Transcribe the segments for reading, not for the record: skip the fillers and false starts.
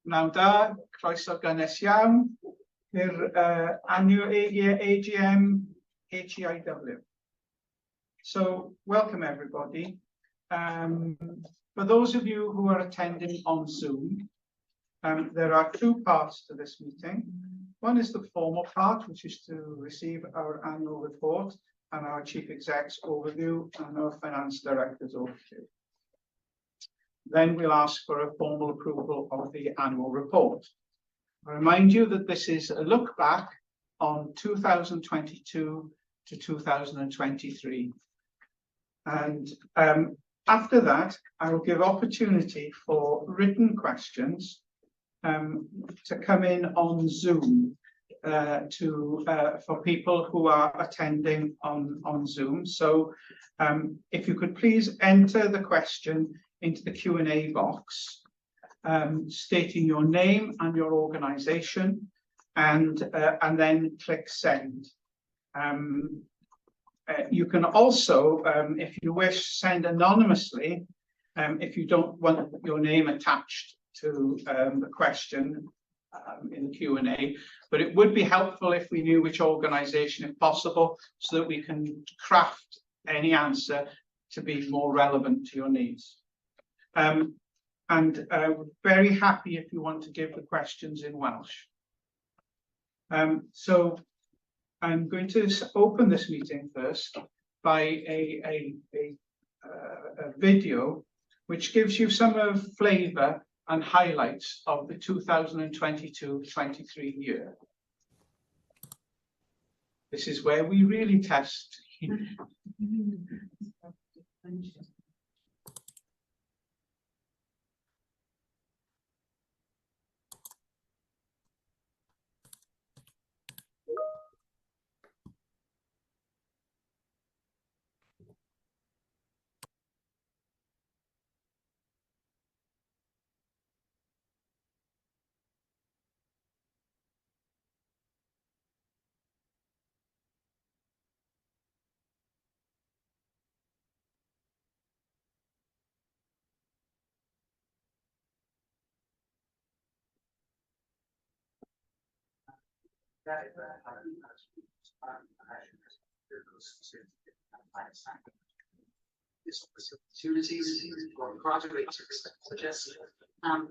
Pnawn da, croeso gynnes iawn i'r annual AGM HEIW. So, welcome everybody. For those of you who are attending on Zoom, there are two parts to this meeting. One is the formal part, which is to receive our annual report and our Chief Exec's overview and our Finance Director's overview. Then we'll ask for a formal approval of the annual report. I remind you that this is a look back on 2022 to 2023. And after that, I will give opportunity for written questions to come in on Zoom for people who are attending on Zoom. So if you could please enter the question into the Q&A box, stating your name and your organisation, and then click send. You can also, if you wish, send anonymously if you don't want your name attached to the question in the Q&A, but it would be helpful if we knew which organisation, if possible, so that we can craft any answer to be more relevant to your needs. Very happy if you want to give the questions in Welsh. So I'm going to open this meeting first by a video which gives you some of flavour and highlights of the 2022-23 year. This is where we really test. Opportunities for graduate psychologists and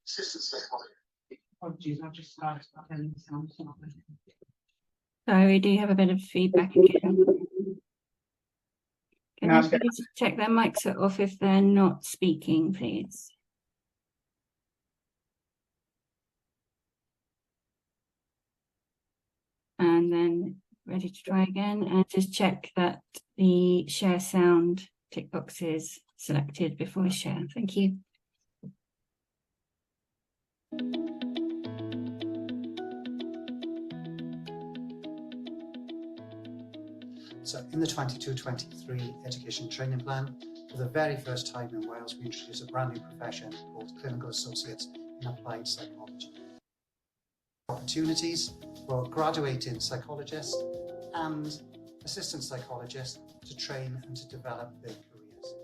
assistant psychologists. Apologies, I've just started having sound. Sorry, we do have a bit of feedback again. Can everybody check their mics are off if they're not speaking, please? And then ready to try again, and just check that the share sound tick box is selected before we share. Thank you. So in the 22-23 education training plan, for the very first time in Wales, we introduced a brand new profession called Clinical Associates in Applied Psychology. Opportunities for graduating psychologists and assistant psychologists to train and to develop their careers.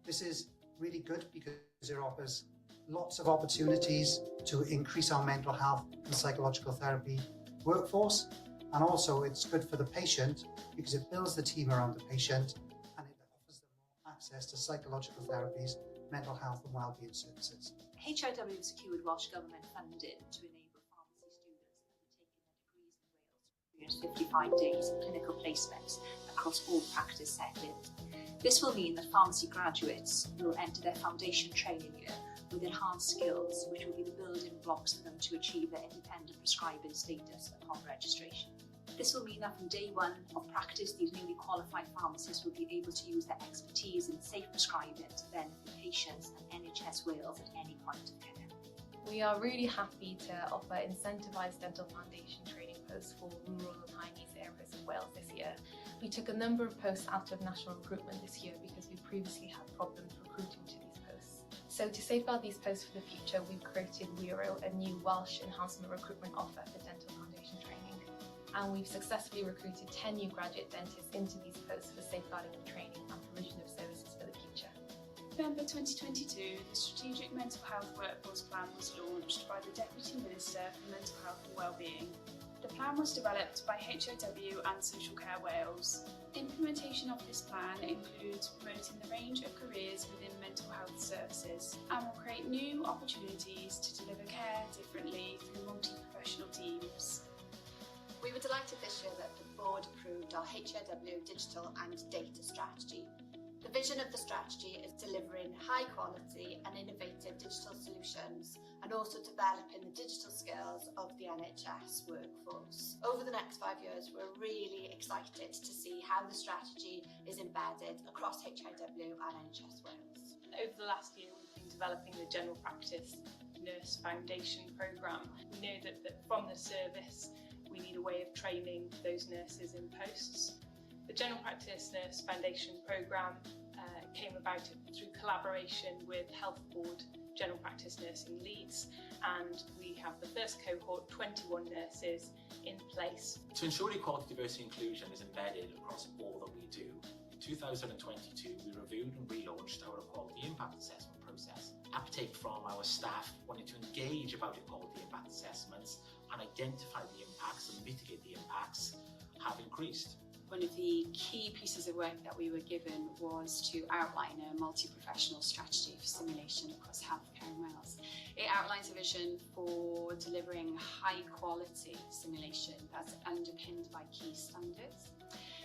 This is really good because it offers lots of opportunities to increase our mental health and psychological therapy workforce, and also it's good for the patient because it builds the team around the patient and it offers them more access to psychological therapies, mental health and wellbeing services. HIW secured Welsh Government funding to enable pharmacy students undertaking their degrees in Wales to experience 55 days of clinical placements across all practice settings. This will mean that pharmacy graduates will enter their foundation training year with enhanced skills, which will be the building blocks for them to achieve their independent prescribing status upon registration. This will mean that from day one of practice, these newly qualified pharmacists will be able to use their expertise in safe prescribing to benefit patients and NHS Wales at any point of care. We are really happy to offer incentivised dental foundation training posts for rural and high-needs areas of Wales this year. We took a number of posts out of national recruitment this year because we previously had problems recruiting to these posts. So to safeguard these posts for the future, we've created Wero, a new Welsh enhancement recruitment offer for dental foundation training. And we've successfully recruited 10 new graduate dentists into these posts for safeguarding the training and provision of services for the future. November 2022, the Strategic Mental Health Workforce Plan was launched by the Deputy Minister for Mental Health and Wellbeing. The plan was developed by HOW and Social Care Wales. Implementation of this plan includes promoting the range of careers within mental health services and will create new opportunities to deliver care differently through multi-professional teams. We were delighted this year that the board approved our HOW digital and data strategy. The vision of the strategy is delivering high quality and innovative digital solutions and also developing the digital skills of the NHS workforce. Over the next 5 years, we're really excited to see how the strategy is embedded across HOW and NHS Wales. Over the last year, we've been developing the General Practice Nurse Foundation programme. We know that from the service, we need a way of training those nurses in posts. The General Practice Nurse Foundation programme came about through collaboration with Health Board General Practice Nursing Leeds, and we have the first cohort, 21 nurses, in place. To ensure equality, diversity and inclusion is embedded across all that we do, in 2022 we reviewed and relaunched our Equality Impact Assessment process. Uptake from our staff wanting to engage about equality impact assessments and identify the impacts and mitigate the impacts have increased. One of the key pieces of work that we were given was to outline a multi-professional strategy for simulation across healthcare in Wales. It outlines a vision for delivering high quality simulation that's underpinned by key standards,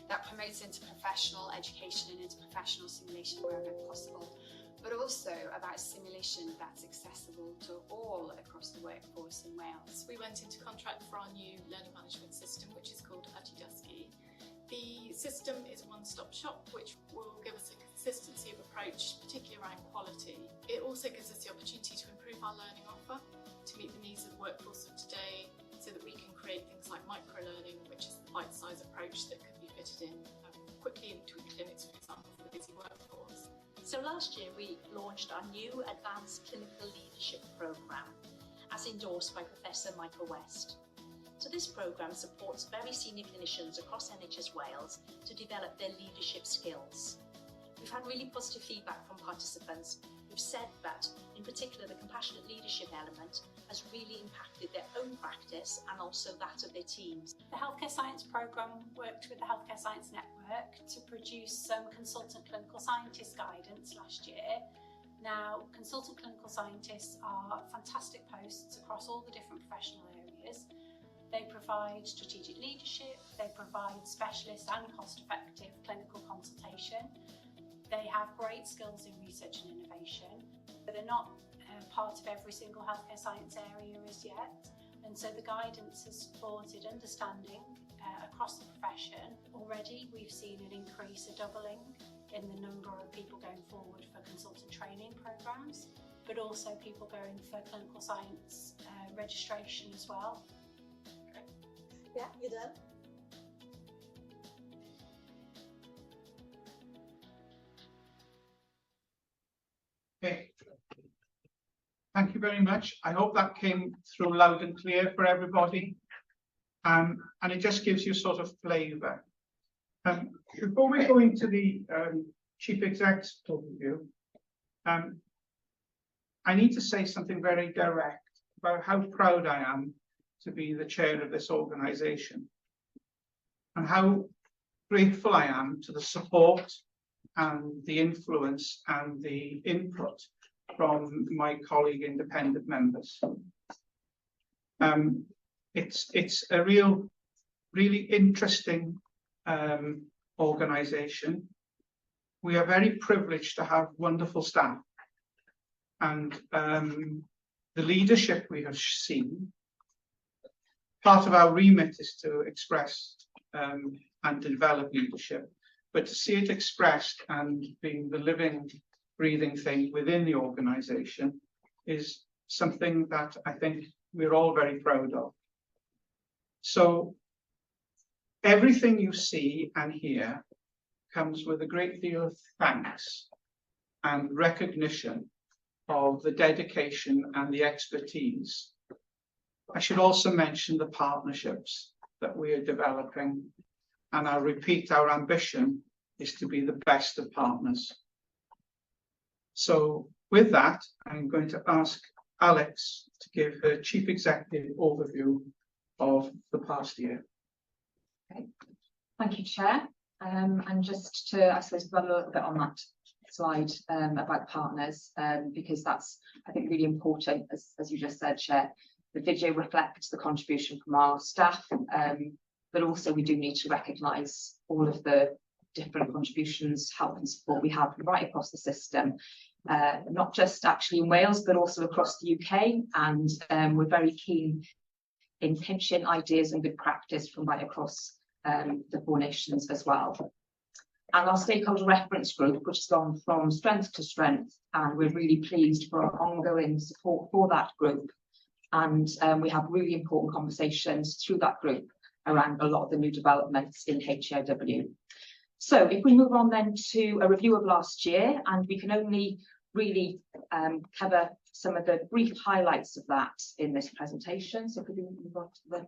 that promotes interprofessional education and interprofessional simulation wherever possible, but also about simulation that's accessible to all across the workforce in Wales. We went into contract for our new learning management system, which is called Aidy. The system is a one-stop shop, which will give us a consistency of approach, particularly around quality. It also gives us the opportunity to improve our learning offer to meet the needs of the workforce of today, so that we can create things like micro-learning, which is the bite-sized approach that can be fitted in quickly into clinics, for example, for the busy workforce. So last year we launched our new Advanced Clinical Leadership Programme, as endorsed by Professor Michael West. So this programme supports very senior clinicians across NHS Wales to develop their leadership skills. We've had really positive feedback from participants who've said that, in particular, the compassionate leadership element has really impacted their own practice and also that of their teams. The Healthcare Science Programme worked with the Healthcare Science Network to produce some consultant clinical scientist guidance last year. Now, consultant clinical scientists are fantastic posts across all the different professional areas. They provide strategic leadership, they provide specialist and cost-effective clinical consultation. They have great skills in research and innovation, but they're not part of every single healthcare science area as yet. And so the guidance has supported understanding across the profession. Already we've seen an increase, a doubling in the number of people going forward for consultant training programmes, but also people going for clinical science registration as well. Yeah, you done? Okay. Thank you very much. I hope that came through loud and clear for everybody. And it just gives you sort of flavour. Before we go into the Chief Exec's overview, I need to say something very direct about how proud I am to be the chair of this organisation, and how grateful I am to the support and the influence and the input from my colleague independent members. It's a really interesting organisation. We are very privileged to have wonderful staff, and the leadership we have seen. Part of our remit is to express and develop leadership, but to see it expressed and being the living, breathing thing within the organisation is something that I think we're all very proud of. So everything you see and hear comes with a great deal of thanks and recognition of the dedication and the expertise. I should also mention the partnerships that we are developing, and I'll repeat, our ambition is to be the best of partners. So with that, I'm going to ask Alex to give her Chief Executive overview of the past year. Thank you, Chair. And just to, I suppose, run a little bit on that slide about partners, because that's, I think, really important, as you just said, Chair. The video reflects the contribution from our staff, but also we do need to recognise all of the different contributions, help and support we have right across the system, not just actually in Wales, but also across the UK. And we're very keen in pinching ideas and good practice from right across the 4 nations as well. And our stakeholder reference group, which has gone from strength to strength, and we're really pleased for our ongoing support for that group. And we have really important conversations through that group around a lot of the new developments in HAW. So if we move on then to a review of last year, and we can only really cover some of the brief highlights of that in this presentation. So if we can move on to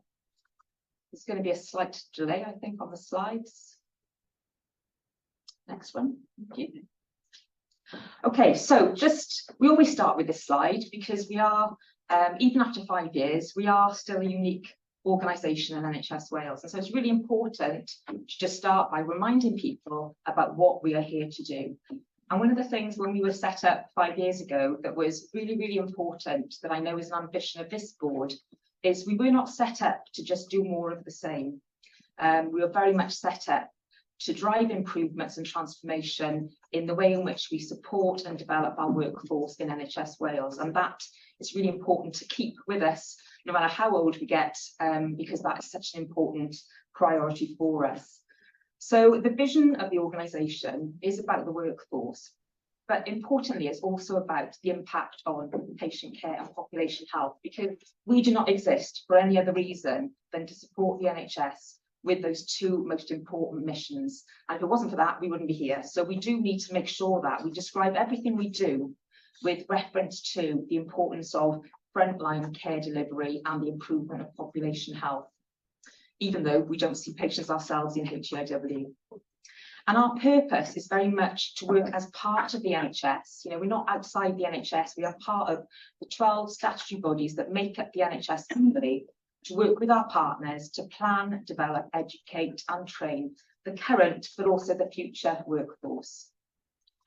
there's going to be a slight delay, I think, on the slides. Next one, thank you. Okay, so we always start with this slide because we are, even after 5 years, we are still a unique organisation in NHS Wales. And so it's really important to just start by reminding people about what we are here to do. And one of the things when we were set up 5 years ago that was really, really important, that I know is an ambition of this board, is we were not set up to just do more of the same. We were very much set up to drive improvements and transformation in the way in which we support and develop our workforce in NHS Wales. And that is really important to keep with us, no matter how old we get, because that is such an important priority for us. So the vision of the organisation is about the workforce, but importantly, it's also about the impact on patient care and population health, because we do not exist for any other reason than to support the NHS with those 2 most important missions. And if it wasn't for that, we wouldn't be here. So we do need to make sure that we describe everything we do with reference to the importance of frontline care delivery and the improvement of population health, even though we don't see patients ourselves in HAW. And our purpose is very much to work as part of the NHS. You know, we're not outside the NHS, we are part of the 12 statutory bodies that make up the NHS family, to work with our partners to plan, develop, educate and train the current but also the future workforce.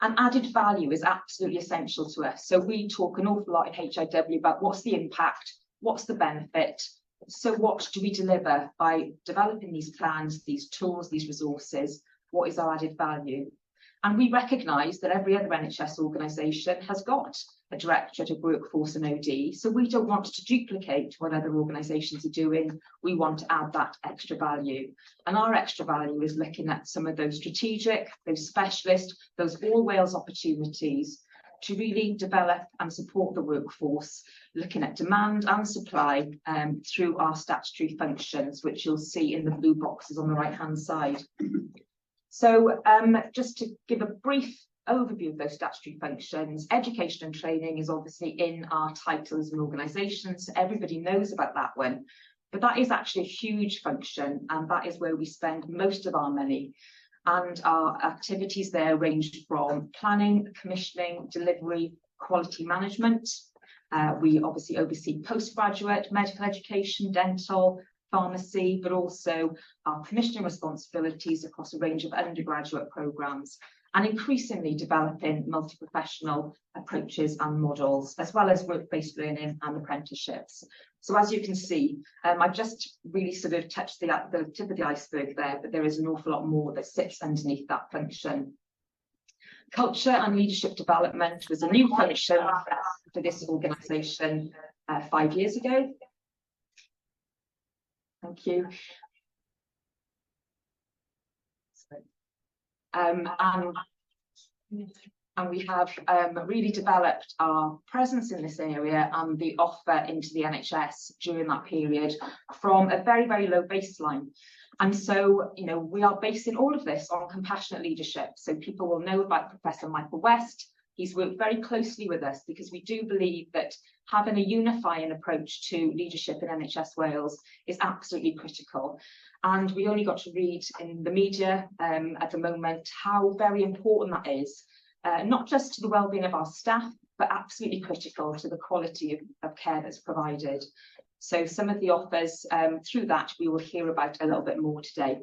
And added value is absolutely essential to us. So we talk an awful lot in HAW about what's the impact, what's the benefit, so what do we deliver by developing these plans, these tools, these resources, what is our added value? And we recognise that every other NHS organisation has got a Directorate of Workforce and OD, so we don't want to duplicate what other organisations are doing. We want to add that extra value. And our extra value is looking at some of those strategic, those specialist, those all Wales opportunities to really develop and support the workforce, looking at demand and supply through our statutory functions, which you'll see in the blue boxes on the right-hand side. So just to give a brief overview of those statutory functions, education and training is obviously in our title as an organisation, so everybody knows about that one. But that is actually a huge function, and that is where we spend most of our money. And our activities there range from planning, commissioning, delivery, quality management. We obviously oversee postgraduate, medical education, dental, pharmacy, but also our commissioning responsibilities across a range of undergraduate programmes, and increasingly developing multi-professional approaches and models, as well as work-based learning and apprenticeships. So as you can see, I've just really sort of touched the tip of the iceberg there, but there is an awful lot more that sits underneath that function. Culture and leadership development was a new function for this organisation 5 years ago. Thank you. And we have really developed our presence in this area and the offer into the NHS during that period from a very, very low baseline. And so, you know, we are basing all of this on compassionate leadership. So people will know about Professor Michael West. He's worked very closely with us because we do believe that having a unifying approach to leadership in NHS Wales is absolutely critical. And we only got to read in the media at the moment how very important that is not just to the wellbeing of our staff, but absolutely critical to the quality of care that's provided. So some of the offers through that we will hear about a little bit more today.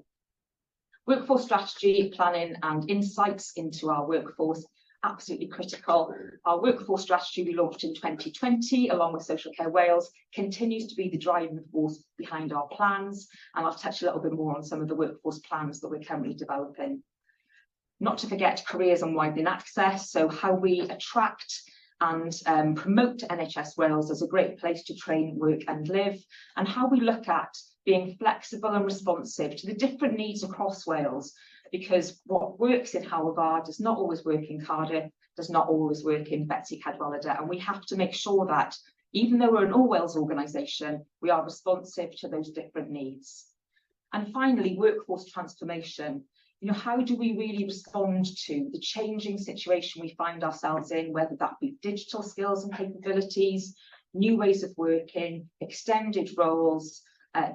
Workforce strategy, planning and insights into our workforce, absolutely critical. Our workforce strategy we launched in 2020 along with Social Care Wales continues to be the driving force behind our plans, and I'll touch a little bit more on some of the workforce plans that we're currently developing. Not to forget careers and widening access, so how we attract and promote NHS Wales as a great place to train, work and live, and how we look at being flexible and responsive to the different needs across Wales, because what works in Hywel does not always work in Cardiff, does not always work in Betsy Cadwallader, and we have to make sure that even though we're an all Wales organisation, we are responsive to those different needs. And finally, workforce transformation. You know, how do we really respond to the changing situation we find ourselves in, whether that be digital skills and capabilities, new ways of working, extended roles,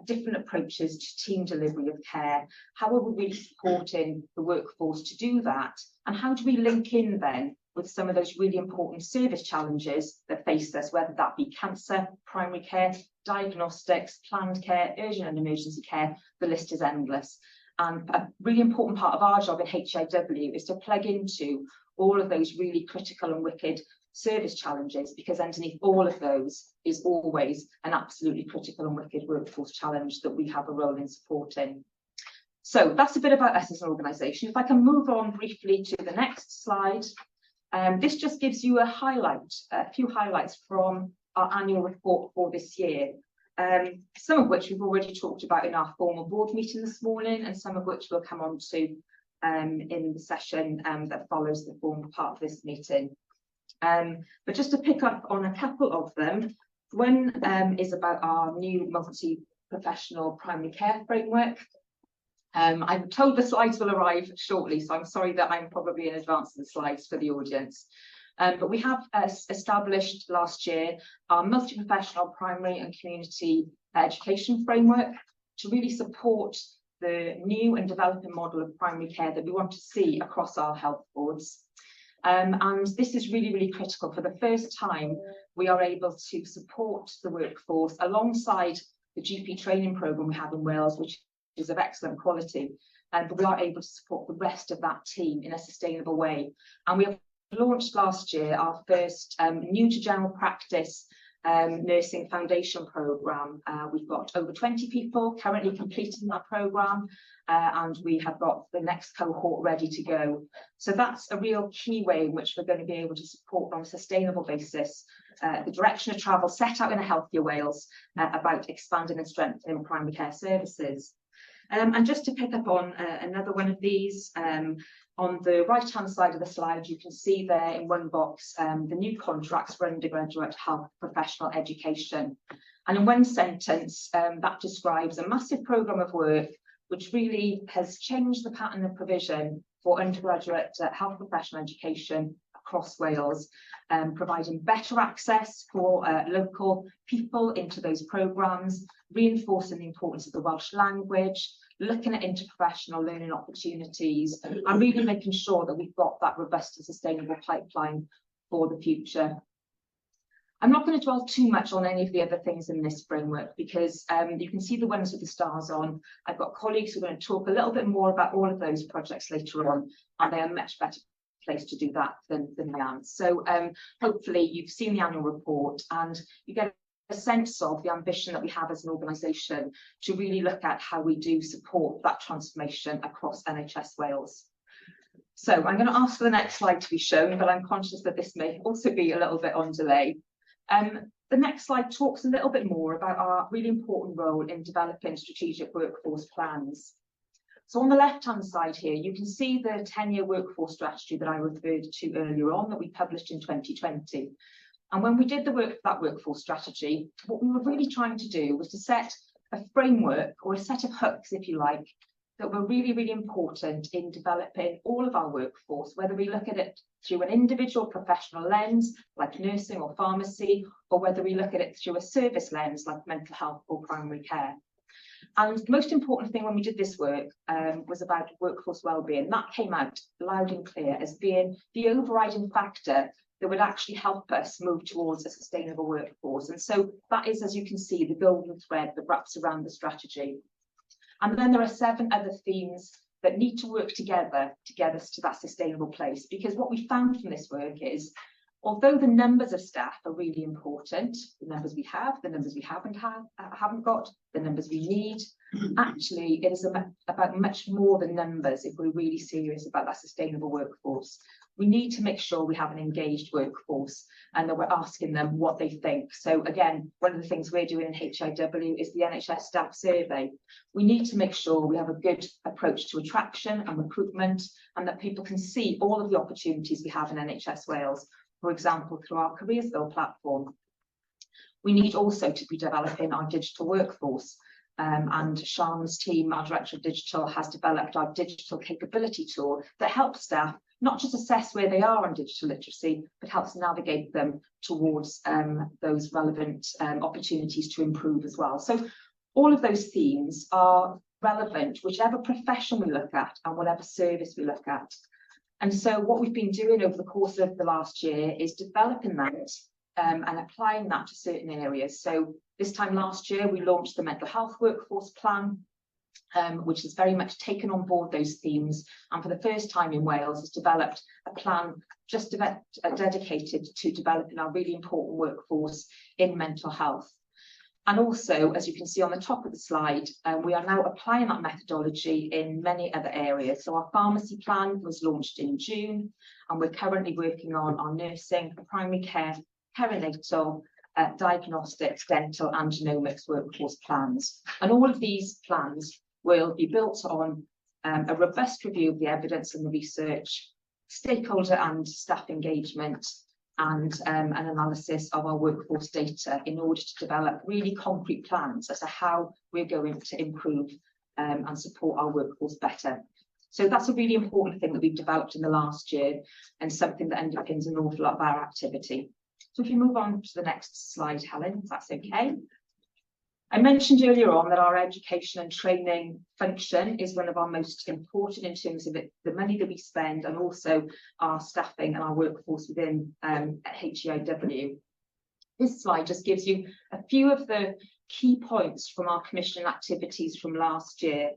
different approaches to team delivery of care? How are we really supporting the workforce to do that? And how do we link in then with some of those really important service challenges that face us, whether that be cancer, primary care, diagnostics, planned care, urgent and emergency care? The list is endless. And a really important part of our job in HIW is to plug into all of those really critical and wicked service challenges, because underneath all of those is always an absolutely critical and wicked workforce challenge that we have a role in supporting. So that's a bit about us as an organisation. If I can move on briefly to the next slide. This just gives you a few highlights from our annual report for this year. Some of which we've already talked about in our formal board meeting this morning, and some of which we'll come on to in the session that follows the formal part of this meeting. But just to pick up on a couple of them, one is about our new multi-professional primary care framework. I'm told the slides will arrive shortly, so I'm sorry that I'm probably in advance of the slides for the audience. But we have established last year our multi-professional primary and community education framework to really support the new and developing model of primary care that we want to see across our health boards. And this is really, really critical. For the first time, we are able to support the workforce alongside the GP training programme we have in Wales, which is of excellent quality. But we are able to support the rest of that team in a sustainable way. And we have launched last year our first new to general practice nursing foundation programme. We've got over 20 people currently completing that programme, and we have got the next cohort ready to go. So that's a real key way in which we're going to be able to support on a sustainable basis the direction of travel set out in a Healthier Wales about expanding and strengthening primary care services. And just to pick up on another one of these, on the right-hand side of the slide, you can see there in one box the new contracts for undergraduate health professional education. And in one sentence, that describes a massive programme of work which really has changed the pattern of provision for undergraduate health professional education across Wales, providing better access for local people into those programmes, reinforcing the importance of the Welsh language, looking at interprofessional learning opportunities, and really making sure that we've got that robust and sustainable pipeline for the future. I'm not going to dwell too much on any of the other things in this framework, because you can see the ones with the stars on. I've got colleagues who are going to talk a little bit more about all of those projects later on, and they are much better placed to do that than I am. So hopefully you've seen the annual report and you get a sense of the ambition that we have as an organisation to really look at how we do support that transformation across NHS Wales. So I'm going to ask for the next slide to be shown, but I'm conscious that this may also be a little bit on delay. The next slide talks a little bit more about our really important role in developing strategic workforce plans. So on the left-hand side here, you can see the 10-year workforce strategy that I referred to earlier on that we published in 2020. And when we did the work for that workforce strategy, what we were really trying to do was to set a framework or a set of hooks, if you like, that were really, really important in developing all of our workforce, whether we look at it through an individual professional lens, like nursing or pharmacy, or whether we look at it through a service lens, like mental health or primary care. And the most important thing when we did this work was about workforce wellbeing. That came out loud and clear as being the overriding factor that would actually help us move towards a sustainable workforce. And so that is, as you can see, the golden thread that wraps around the strategy. And then there are 7 other themes that need to work together to get us to that sustainable place. Because what we found from this work is, although the numbers of staff are really important, the numbers we have, the numbers we haven't got, the numbers we need, actually it is about much more than numbers if we're really serious about that sustainable workforce. We need to make sure we have an engaged workforce and that we're asking them what they think. So again, one of the things we're doing in HIW is the NHS staff survey. We need to make sure we have a good approach to attraction and recruitment, and that people can see all of the opportunities we have in NHS Wales, for example, through our Careersville platform. We need also to be developing our digital workforce. And Sian's team, our Director of Digital, has developed our digital capability tool that helps staff not just assess where they are on digital literacy, but helps navigate them towards those relevant opportunities to improve as well. So all of those themes are relevant, whichever profession we look at and whatever service we look at. And so what we've been doing over the course of the last year is developing that and applying that to certain areas. So this time last year, we launched the Mental Health Workforce Plan, which has very much taken on board those themes, and for the first time in Wales has developed a plan just dedicated to developing our really important workforce in mental health. And also, as you can see on the top of the slide, we are now applying that methodology in many other areas. So our pharmacy plan was launched in June, and we're currently working on our nursing, primary care, perinatal, diagnostics, dental and genomics workforce plans. And all of these plans will be built on a robust review of the evidence and the research, stakeholder and staff engagement, and an analysis of our workforce data in order to develop really concrete plans as to how we're going to improve and support our workforce better. So that's a really important thing that we've developed in the last year and something that underpins an awful lot of our activity. So if you move on to the next slide, Helen, if that's okay. I mentioned earlier on that our education and training function is one of our most important in terms of the money that we spend and also our staffing and our workforce within HEIW. This slide just gives you a few of the key points from our commissioning activities from last year.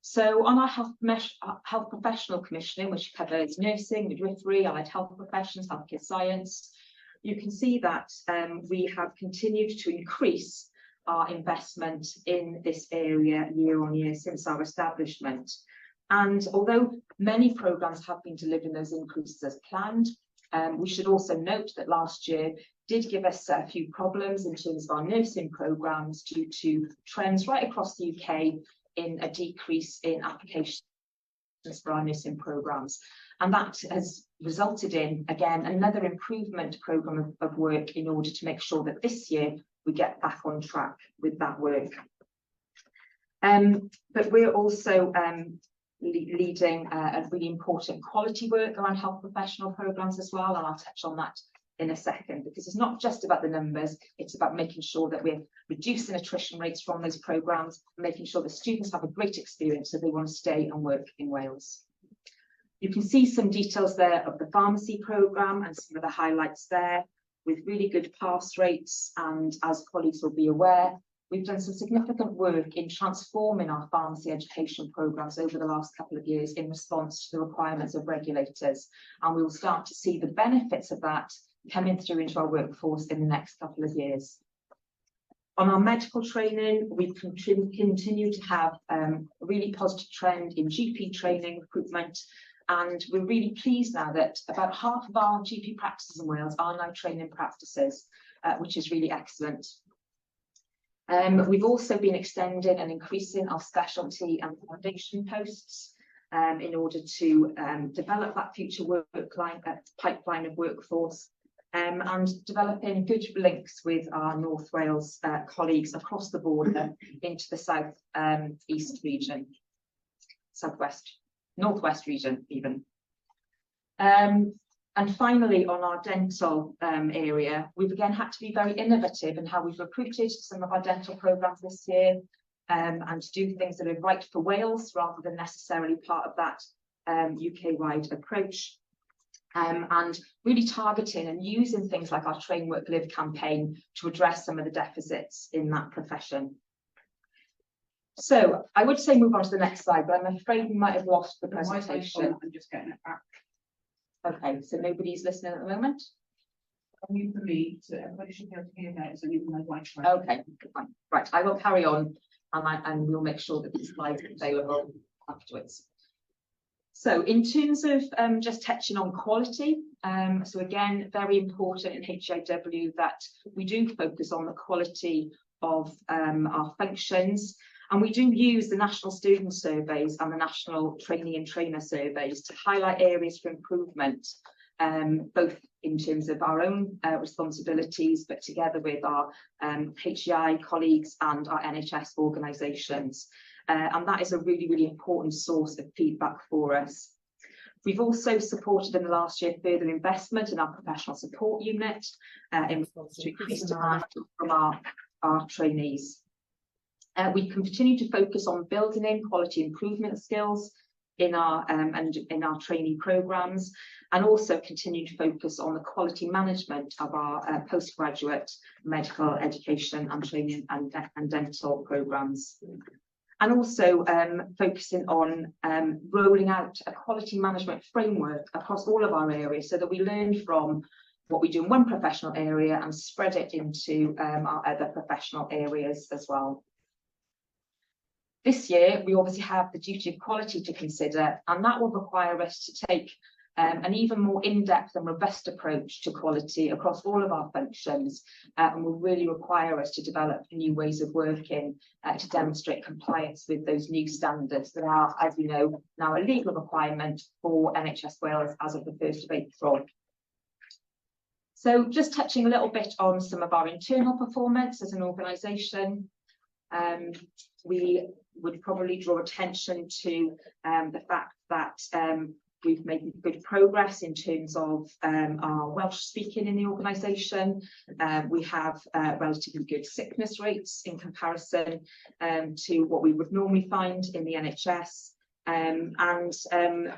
So on our health professional commissioning, which covers nursing, midwifery, allied health professions, healthcare science, you can see that we have continued to increase our investment in this area year on year since our establishment. And although many programmes have been delivering those increases as planned, we should also note that last year did give us a few problems in terms of our nursing programmes due to trends right across the UK in a decrease in applications for our nursing programmes. And that has resulted in, again, another improvement programme of work in order to make sure that this year we get back on track with that work. But we're also leading a really important quality work around health professional programmes as well, and I'll touch on that in a second, because it's not just about the numbers, it's about making sure that we're reducing attrition rates from those programmes, making sure the students have a great experience so they want to stay and work in Wales. You can see some details there of the pharmacy programme and some of the highlights there, with really good pass rates, and as colleagues will be aware, we've done some significant work in transforming our pharmacy education programmes over the last couple of years in response to the requirements of regulators, and we will start to see the benefits of that coming through into our workforce in the next couple of years. On our medical training, we continue to have a really positive trend in GP training recruitment, and we're really pleased now that about half of our GP practices in Wales are now training practices, which is really excellent. We've also been extending and increasing our specialty and foundation posts in order to develop that future pipeline of workforce, and developing good links with our North Wales colleagues across the border into the South East region, Northwest region even. And finally, on our dental area, we've again had to be very innovative in how we've recruited some of our dental programmes this year. and to do things that are right for Wales rather than necessarily part of that UK-wide approach. And really targeting and using things like our Train, Work, Live campaign to address some of the deficits in that profession. So I would say move on to the next slide, but I'm afraid we might have lost the presentation. I'm just getting it back. Okay, so nobody's listening at the moment? Only for me, so everybody should be able to hear that. It's only my wife. Okay, fine. Right, I will carry on and we'll make sure that the slides are available afterwards. So in terms of just touching on quality, so again, very important in HIW that we do focus on the quality of our functions. And we do use the National Student Surveys and the National Trainee and Trainer Surveys to highlight areas for improvement, both in terms of our own responsibilities, but together with our HEI colleagues and our NHS organisations. And that is a really, really important source of feedback for us. We've also supported in the last year further investment in our professional support unit in response to increased demand from our trainees. We can continue to focus on building in quality improvement skills in our trainee programmes, and also continue to focus on the quality management of our postgraduate medical education and training and dental programmes. And also focusing on rolling out a quality management framework across all of our areas so that we learn from what we do in one professional area and spread it into our other professional areas as well. This year, we obviously have the duty of quality to consider, and that will require us to take an even more in-depth and robust approach to quality across all of our functions, and will really require us to develop new ways of working to demonstrate compliance with those new standards that are, as we know, now a legal requirement for NHS Wales as of the 1st of April. So just touching a little bit on some of our internal performance as an organisation, we would probably draw attention to the fact that we've made good progress in terms of our Welsh speaking in the organisation. We have relatively good sickness rates in comparison to what we would normally find in the NHS. And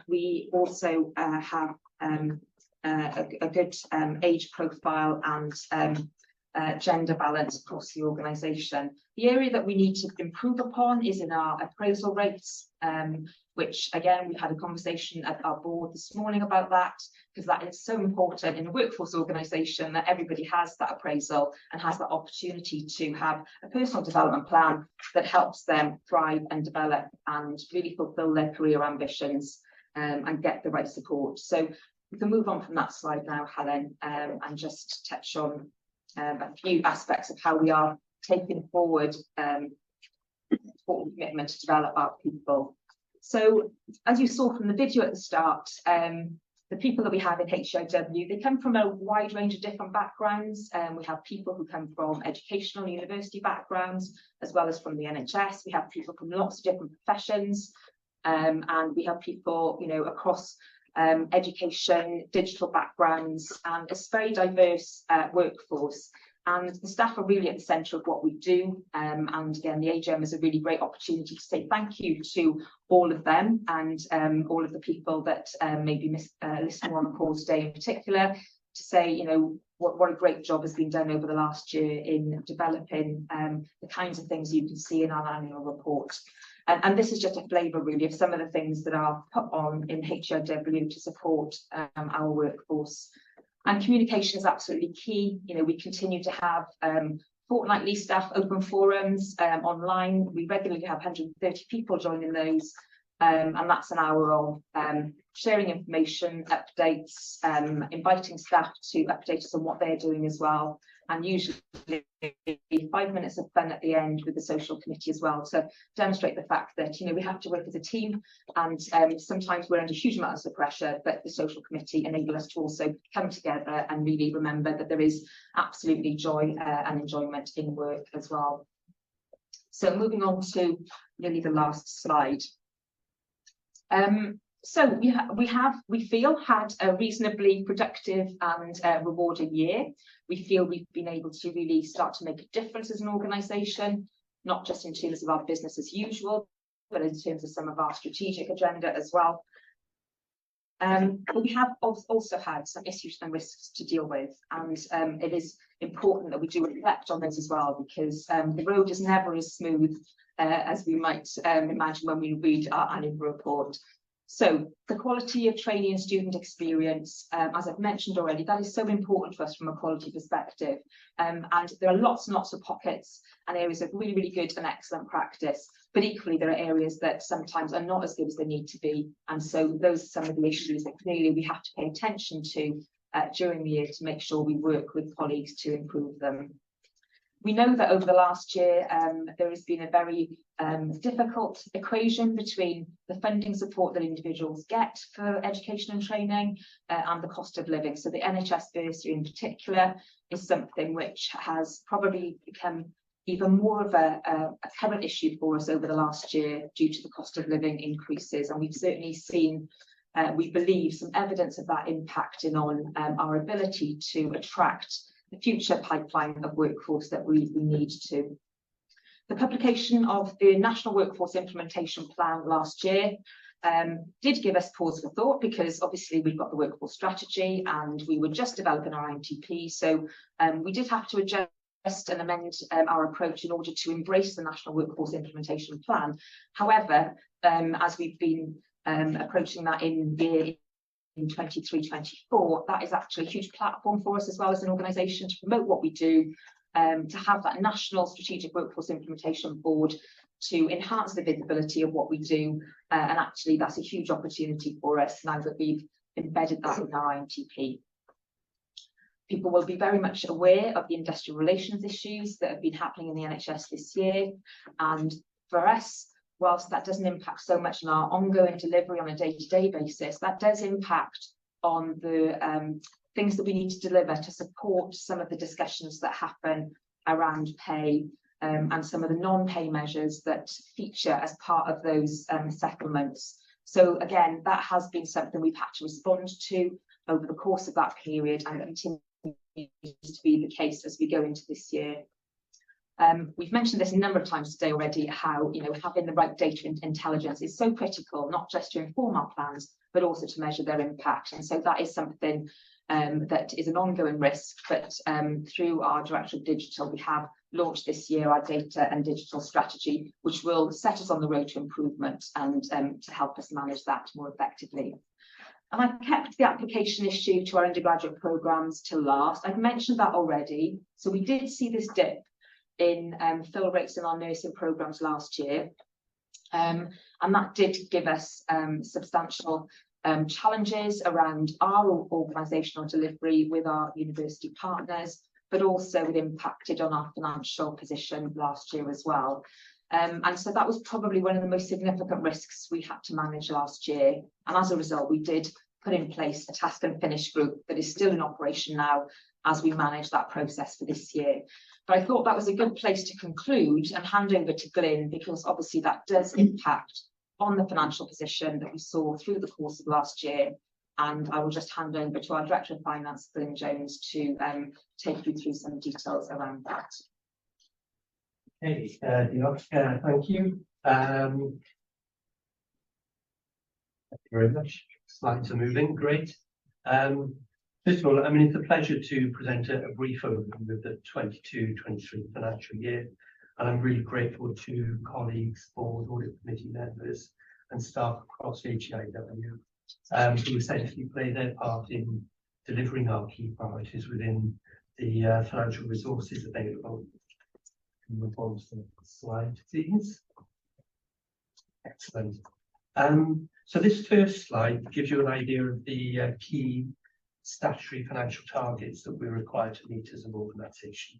we also have a good age profile and gender balance across the organisation. The area that we need to improve upon is in our appraisal rates, which again, we've had a conversation at our board this morning about that, because that is so important in a workforce organisation that everybody has that appraisal and has that opportunity to have a personal development plan that helps them thrive and develop and really fulfil their career ambitions and get the right support. So we can move on from that slide now, Helen, and just touch on a few aspects of how we are taking forward commitment to develop our people. So as you saw from the video at the start, the people that we have in HIW, they come from a wide range of different backgrounds. We have people who come from educational university backgrounds, as well as from the NHS. We have people from lots of different professions, and we have people, you know, across education, digital backgrounds, and it's a very diverse workforce. And the staff are really at the centre of what we do. And again, the AGM is a really great opportunity to say thank you to all of them and all of the people that may be listening on the call today in particular, to say, you know, what a great job has been done over the last year in developing the kinds of things you can see in our annual report. And this is just a flavour really of some of the things that are put on in HIW to support our workforce. And communication is absolutely key. You know, we continue to have fortnightly staff open forums online. We regularly have 130 people joining those, and that's an hour of sharing information, updates, inviting staff to update us on what they're doing as well, and usually 5 minutes of fun at the end with the social committee as well, to demonstrate the fact that, you know, we have to work as a team, and sometimes we're under huge amounts of pressure, but the social committee enable us to also come together and really remember that there is absolutely joy and enjoyment in work as well. So moving on to nearly the last slide. So we feel had a reasonably productive and rewarding year. We feel we've been able to really start to make a difference as an organisation. not just in terms of our business as usual, but in terms of some of our strategic agenda as well. But we have also had some issues and risks to deal with, and it is important that we do reflect on those as well, because the road is never as smooth as we might imagine when we read our annual report. So the quality of training and student experience, as I've mentioned already, that is so important to us from a quality perspective. And there are lots and lots of pockets and areas of really, really good and excellent practice. But equally, there are areas that sometimes are not as good as they need to be. And so those are some of the issues that clearly we have to pay attention to during the year to make sure we work with colleagues to improve them. We know that over the last year, there has been a very difficult equation between the funding support that individuals get for education and training and the cost of living. So the NHS bursary in particular is something which has probably become even more of a current issue for us over the last year due to the cost of living increases. And we've certainly seen, we believe, some evidence of that impacting on our ability to attract the future pipeline of workforce that we need to. The publication of the National Workforce Implementation Plan last year did give us pause for thought, because obviously we've got the workforce strategy and we were just developing our IMTP. So we did have to adjust and amend our approach in order to embrace the National Workforce Implementation Plan. However, as we've been approaching that in 23-24, that is actually a huge platform for us as well as an organisation to promote what we do, to have that National Strategic Workforce Implementation Board to enhance the visibility of what we do, and actually that's a huge opportunity for us now that we've embedded that in our IMTP. People will be very much aware of the industrial relations issues that have been happening in the NHS this year, and for us, whilst that doesn't impact so much on our ongoing delivery on a day-to-day basis, that does impact on the things that we need to deliver to support some of the discussions that happen around pay and some of the non-pay measures that feature as part of those settlements. So again, that has been something we've had to respond to over the course of that period, and continues to be the case as we go into this year. We've mentioned this a number of times today already, how having the right data intelligence is so critical, not just to inform our plans, but also to measure their impact. And so that is something that is an ongoing risk, but through our Director of Digital, we have launched this year our data and digital strategy, which will set us on the road to improvement and to help us manage that more effectively. And I've kept the application issue to our undergraduate programmes till last. I've mentioned that already. So we did see this dip in fill rates in our nursing programmes last year. And that did give us substantial challenges around our organisational delivery with our university partners, but also it impacted on our financial position last year as well. And so that was probably one of the most significant risks we had to manage last year. And as a result, we did put in place a task and finish group that is still in operation now as we manage that process for this year. But I thought that was a good place to conclude and hand over to Glyn, because obviously that does impact on the financial position that we saw through the course of last year. And I will just hand over to our Director of Finance, Glyn Jones, to take you through some details around that. Hey, thank you. Thank you very much. Slides are moving, great. First of all, I mean, it's a pleasure to present a brief overview of the 22-23 financial year. And I'm really grateful to colleagues, board, audit committee members and staff across AGIW who essentially play their part in delivering our key priorities within the financial resources available. Move on to the slide, please. Excellent. So this first slide gives you an idea of the key statutory financial targets that we're required to meet as an organisation.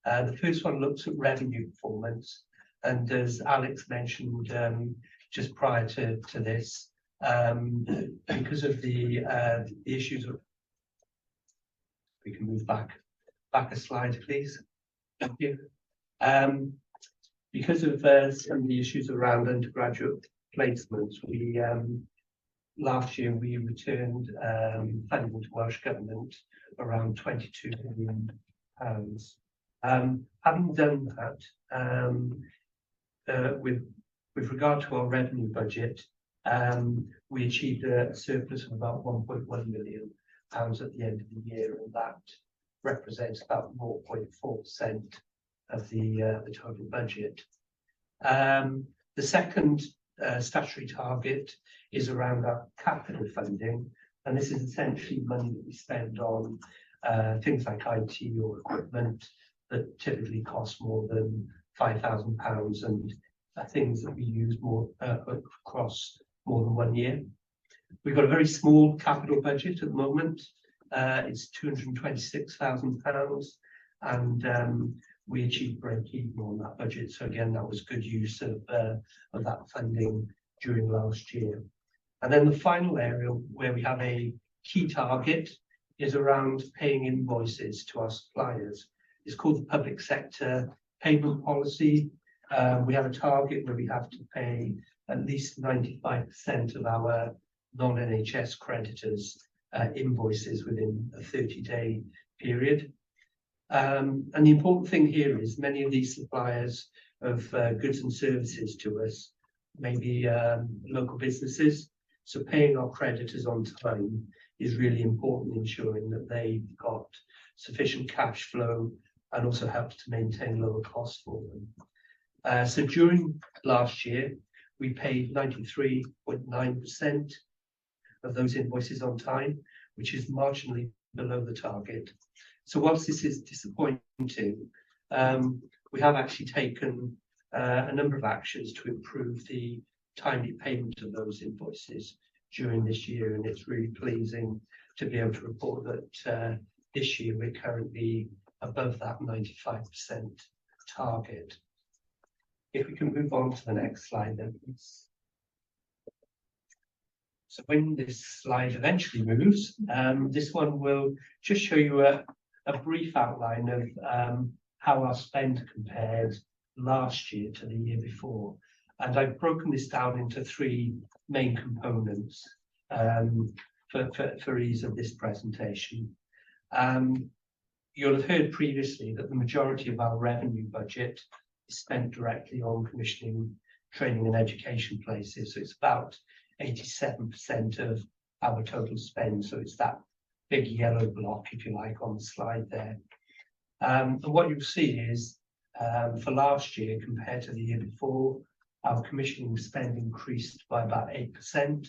The first one looks at revenue performance, and as Alex mentioned just prior to this, because of the issues of, we can move back a slide, please. Thank you. Because of some of the issues around undergraduate placements, we last year we returned funding to Welsh Government around £22 million. Having done that, with regard to our revenue budget, we achieved a surplus of about £1.1 million at the end of the year, and that represents about 0.4% of the total budget. The second statutory target is around our capital funding, and this is essentially money that we spend on things like IT or equipment that typically cost more than £5,000 and things that we use more across more than 1 year. We've got a very small capital budget at the moment. It's £226,000, and we achieved break-even on that budget. So again, that was good use of that funding during last year. And then the final area where we have a key target is around paying invoices to our suppliers. It's called the public sector payment policy. We have a target where we have to pay at least 95% of our non-NHS creditors invoices within a 30-day period. And the important thing here is many of these suppliers of goods and services to us may be local businesses. So paying our creditors on time is really important, ensuring that they've got sufficient cash flow and also helps to maintain lower costs for them. So during last year, we paid 93.9% of those invoices on time, which is marginally below the target. So whilst this is disappointing, we have actually taken a number of actions to improve the timely payment of those invoices during this year, and it's really pleasing to be able to report that this year we're currently above that 95% target. If we can move on to the next slide then, please. So when this slide eventually moves, this one will just show you a brief outline of how our spend compared last year to the year before. And I've broken this down into three main components for ease of this presentation. You'll have heard previously that the majority of our revenue budget is spent directly on commissioning, training and education places. So it's about 87% of our total spend. So it's that big yellow block, if you like, on the slide there. And what you'll see is for last year compared to the year before, our commissioning spend increased by about 8%.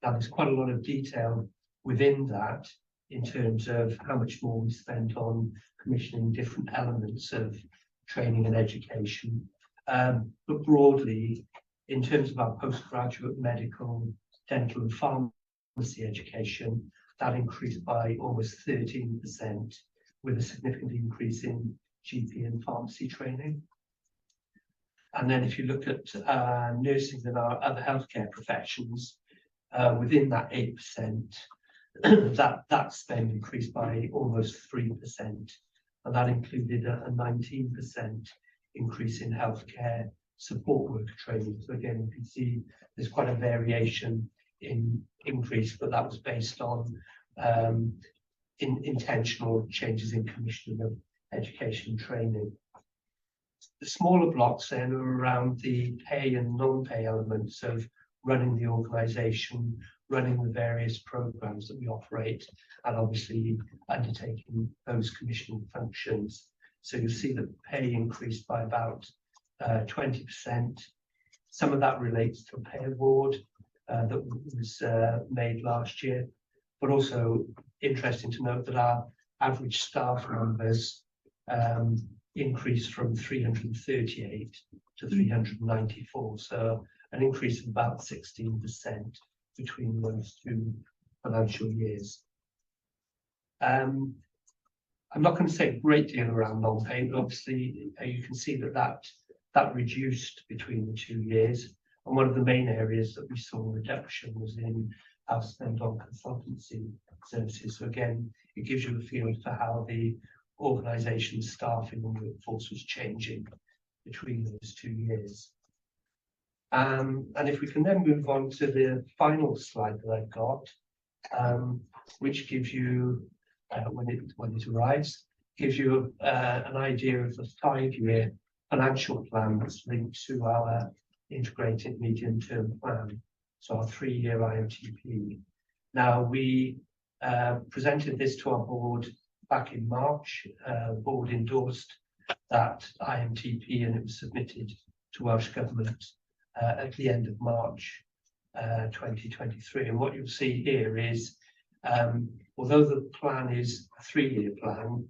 Now there's quite a lot of detail within that in terms of how much more we spent on commissioning different elements of training and education. But broadly, in terms of our postgraduate medical, dental and pharmacy education, that increased by almost 13%, with a significant increase in GP and pharmacy training. And then if you look at nursing and our other healthcare professions, within that 8%, that spend increased by almost 3%. And that included a 19% increase in healthcare support worker training. So again, you can see there's quite a variation in increase, but that was based on intentional changes in commissioning of education and training. The smaller blocks then are around the pay and non-pay elements of running the organisation, running the various programmes that we operate, and obviously undertaking those commissioning functions. So you'll see that pay increased by about 20%. Some of that relates to a pay award that was made last year, but also interesting to note that our average staff numbers increased from 338 to 394, so an increase of about 16% between those two financial years. I'm not going to say a great deal around non-pay, but obviously you can see that reduced between the 2 years. And one of the main areas that we saw a reduction was in our spend on consultancy services. So again, it gives you a feel for how the organisation's staffing and workforce was changing between those 2 years. And if we can then move on to the final slide that I've got, which gives you, when it arrives, gives you an idea of the 5-year financial plan that's linked to our integrated medium-term plan, so our 3-year IMTP. Now, we presented this to our board back in March. The board endorsed that IMTP and it was submitted to Welsh Government at the end of March 2023. And what you'll see here is, although the plan is a 3-year plan,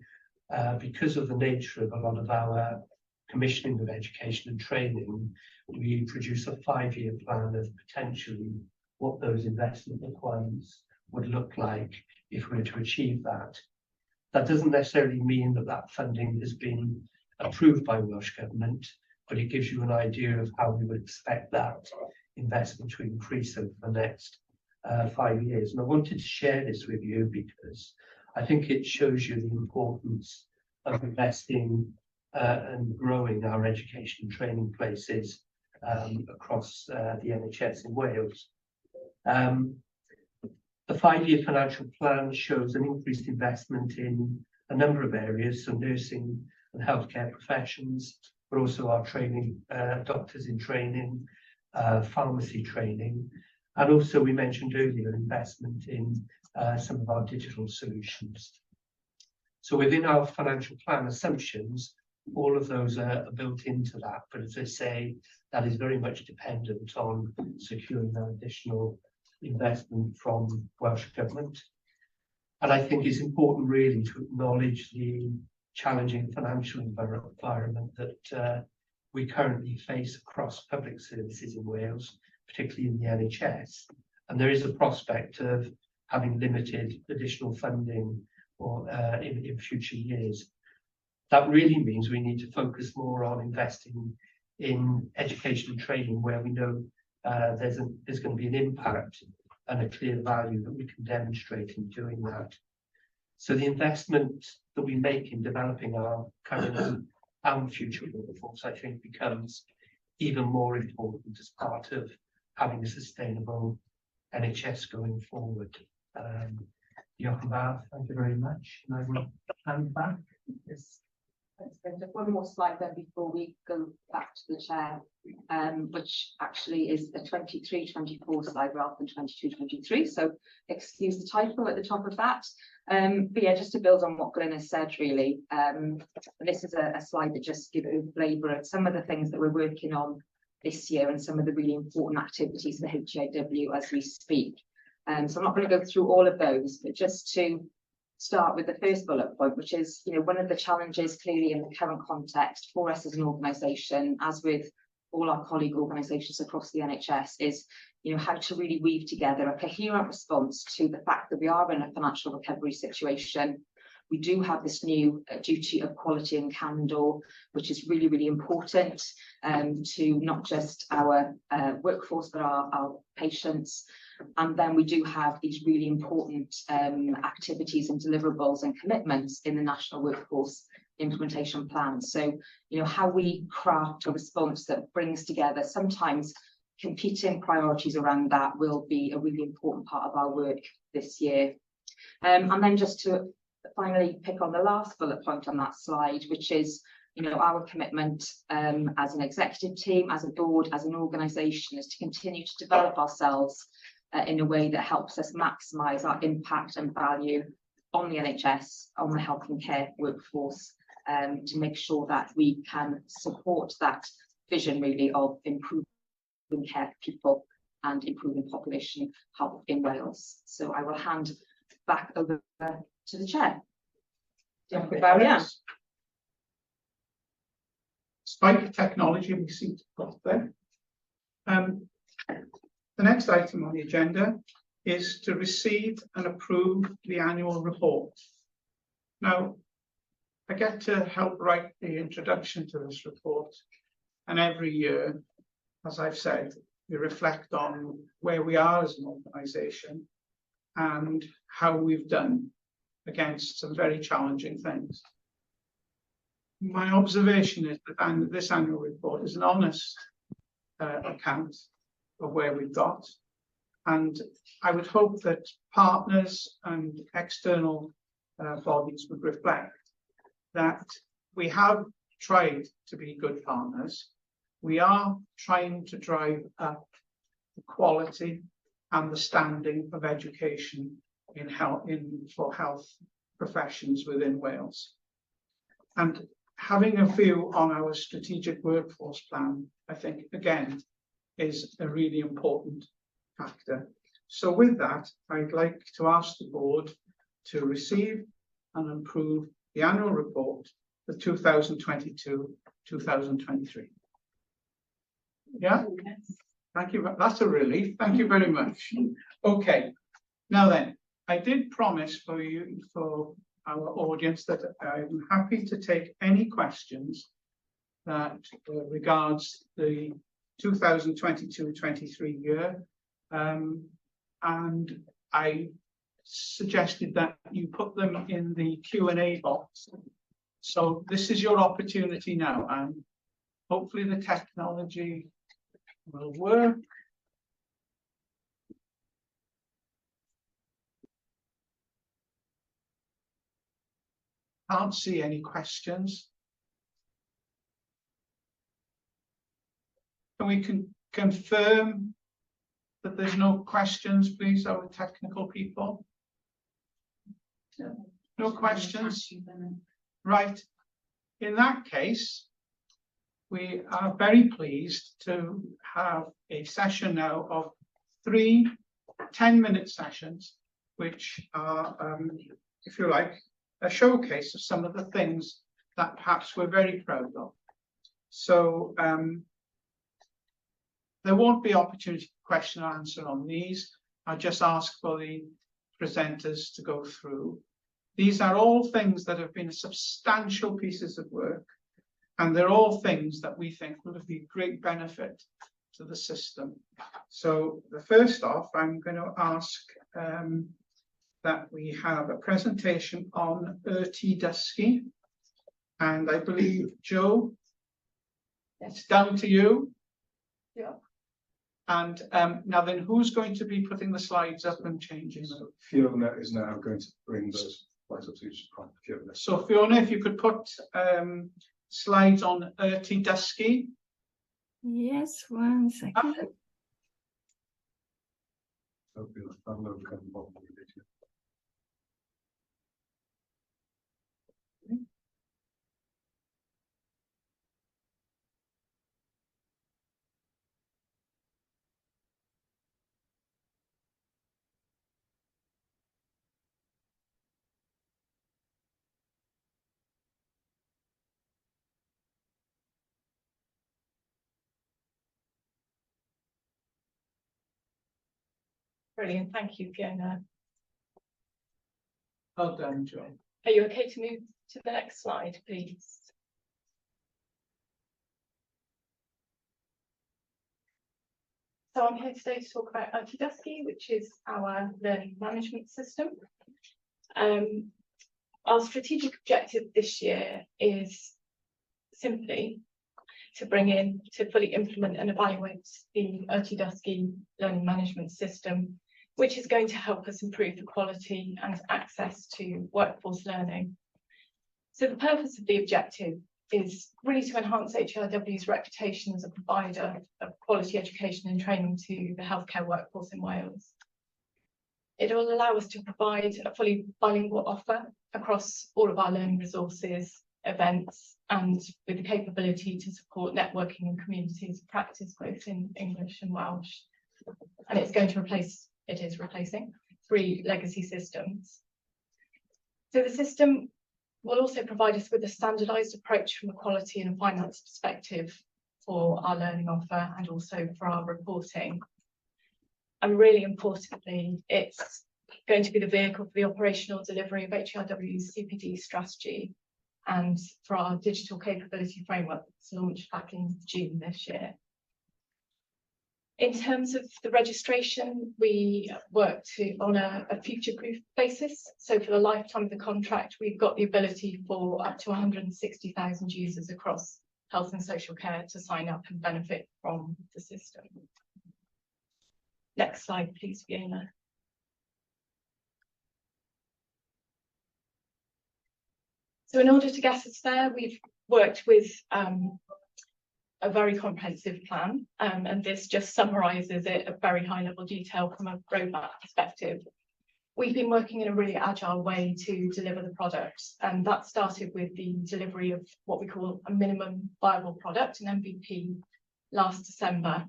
because of the nature of a lot of our commissioning of education and training, we produce a 5-year plan of potentially what those investment requirements would look like if we were to achieve that. That doesn't necessarily mean that that funding has been approved by Welsh Government, but it gives you an idea of how we would expect that investment to increase over the next 5 years. And I wanted to share this with you because I think it shows you the importance of investing and growing our education and training places across the NHS in Wales. The 5-year financial plan shows an increased investment in a number of areas, so nursing and healthcare professions, but also our training, doctors in training, pharmacy training, and also we mentioned earlier investment in some of our digital solutions. So within our financial plan assumptions, all of those are built into that, but as I say, that is very much dependent on securing that additional investment from Welsh Government. And I think it's important really to acknowledge the challenging financial environment that we currently face across public services in Wales, particularly in the NHS. And there is a prospect of having limited additional funding or in future years. That really means we need to focus more on investing in education and training where we know there's going to be an impact and a clear value that we can demonstrate in doing that. So the investment that we make in developing our current and future workforce, I think, becomes even more important as part of having a sustainable NHS going forward. Thank you very much. And I will hand back. Yes. Just one more slide then before we go back to the chair, which actually is a 23-24 slide rather than 22-23. So excuse the typo at the top of that. But yeah, just to build on what Glyn has said, really, this is a slide that just gives a flavour of some of the things that we're working on this year and some of the really important activities for HAW as we speak. So I'm not going to go through all of those, but just to start with the first bullet point, which is, one of the challenges clearly in the current context for us as an organisation, as with all our colleague organisations across the NHS, is, how to really weave together a coherent response to the fact that we are in a financial recovery situation. We do have this new duty of quality and candour, which is really, really important to not just our workforce, but our patients. And then we do have these really important activities and deliverables and commitments in the National Workforce Implementation Plan. So, how we craft a response that brings together sometimes competing priorities around that will be a really important part of our work this year. And then just to finally pick on the last bullet point on that slide, which is, our commitment as an executive team, as a board, as an organisation, is to continue to develop ourselves in a way that helps us maximise our impact and value on the NHS, on the health and care workforce, to make sure that we can support that vision really of improving care for people and improving population health in Wales. So I will hand back over to the chair. Despite the technology we seem to have got there. The next item on the agenda is to receive and approve the annual report. Now, I get to help write the introduction to this report, and every year, as I've said, we reflect on where we are as an organisation and how we've done against some very challenging things. My observation is that this annual report is an honest account of where we've got, and I would hope that partners and external bodies would reflect that we have tried to be good partners. We are trying to drive up the quality and the standing of education for health professions within Wales. And having a view on our strategic workforce plan, I think, again, is a really important factor. So with that, I'd like to ask the board to receive and approve the annual report for 2022-2023. Yeah? Thank you. That's a relief. Thank you very much. Okay. Now then, I did promise for our audience that I'm happy to take any questions that regards the 2022-23 year, and I suggested that you put them in the Q&A box. So this is your opportunity now, and hopefully the technology will work. Can't see any questions. Can we confirm that there's no questions, please, our technical people? No questions? Right. In that case, we are very pleased to have a session now of 3 10-minute sessions, which are, if you like, a showcase of some of the things that perhaps we're very proud of. So there won't be opportunity for question and answer on these. I'll just ask for the presenters to go through. These are all things that have been substantial pieces of work, and they're all things that we think will be great benefit to the system. So the first off, I'm going to ask that we have a presentation on Dysgu, and I believe, Joe, it's down to you. Yeah. And now then, who's going to be putting the slides up and changing them? Fiona is now going to bring those slides up to Fiona. So Fiona, if you could put slides on Dysgu. Yes, 1 second. Brilliant, thank you, Fiona. Well done, Joe. Are you okay to move to the next slide, please? So I'm here today to talk about Dysgu, which is our learning management system. Our strategic objective this year is simply to bring in, to fully implement and evaluate the Dysgu learning management system, which is going to help us improve the quality and access to workforce learning. So the purpose of the objective is really to enhance HRW's reputation as a provider of quality education and training to the healthcare workforce in Wales. It will allow us to provide a fully bilingual offer across all of our learning resources, events, and with the capability to support networking and communities of practice both in English and Welsh. And it's going to replace, it is replacing 3 legacy systems. So the system will also provide us with a standardised approach from a quality and a finance perspective for our learning offer and also for our reporting. And really importantly, it's going to be the vehicle for the operational delivery of HRW's CPD strategy and for our digital capability framework that's launched back in June this year. In terms of the registration, we work on a future-proof basis. So for the lifetime of the contract, we've got the ability for up to 160,000 users across health and social care to sign up and benefit from the system. Next slide, please, Fiona. So in order to get us there, we've worked with a very comprehensive plan, and this just summarises it at very high level detail from a roadmap perspective. We've been working in a really agile way to deliver the product, and that started with the delivery of what we call a minimum viable product, an MVP, last December.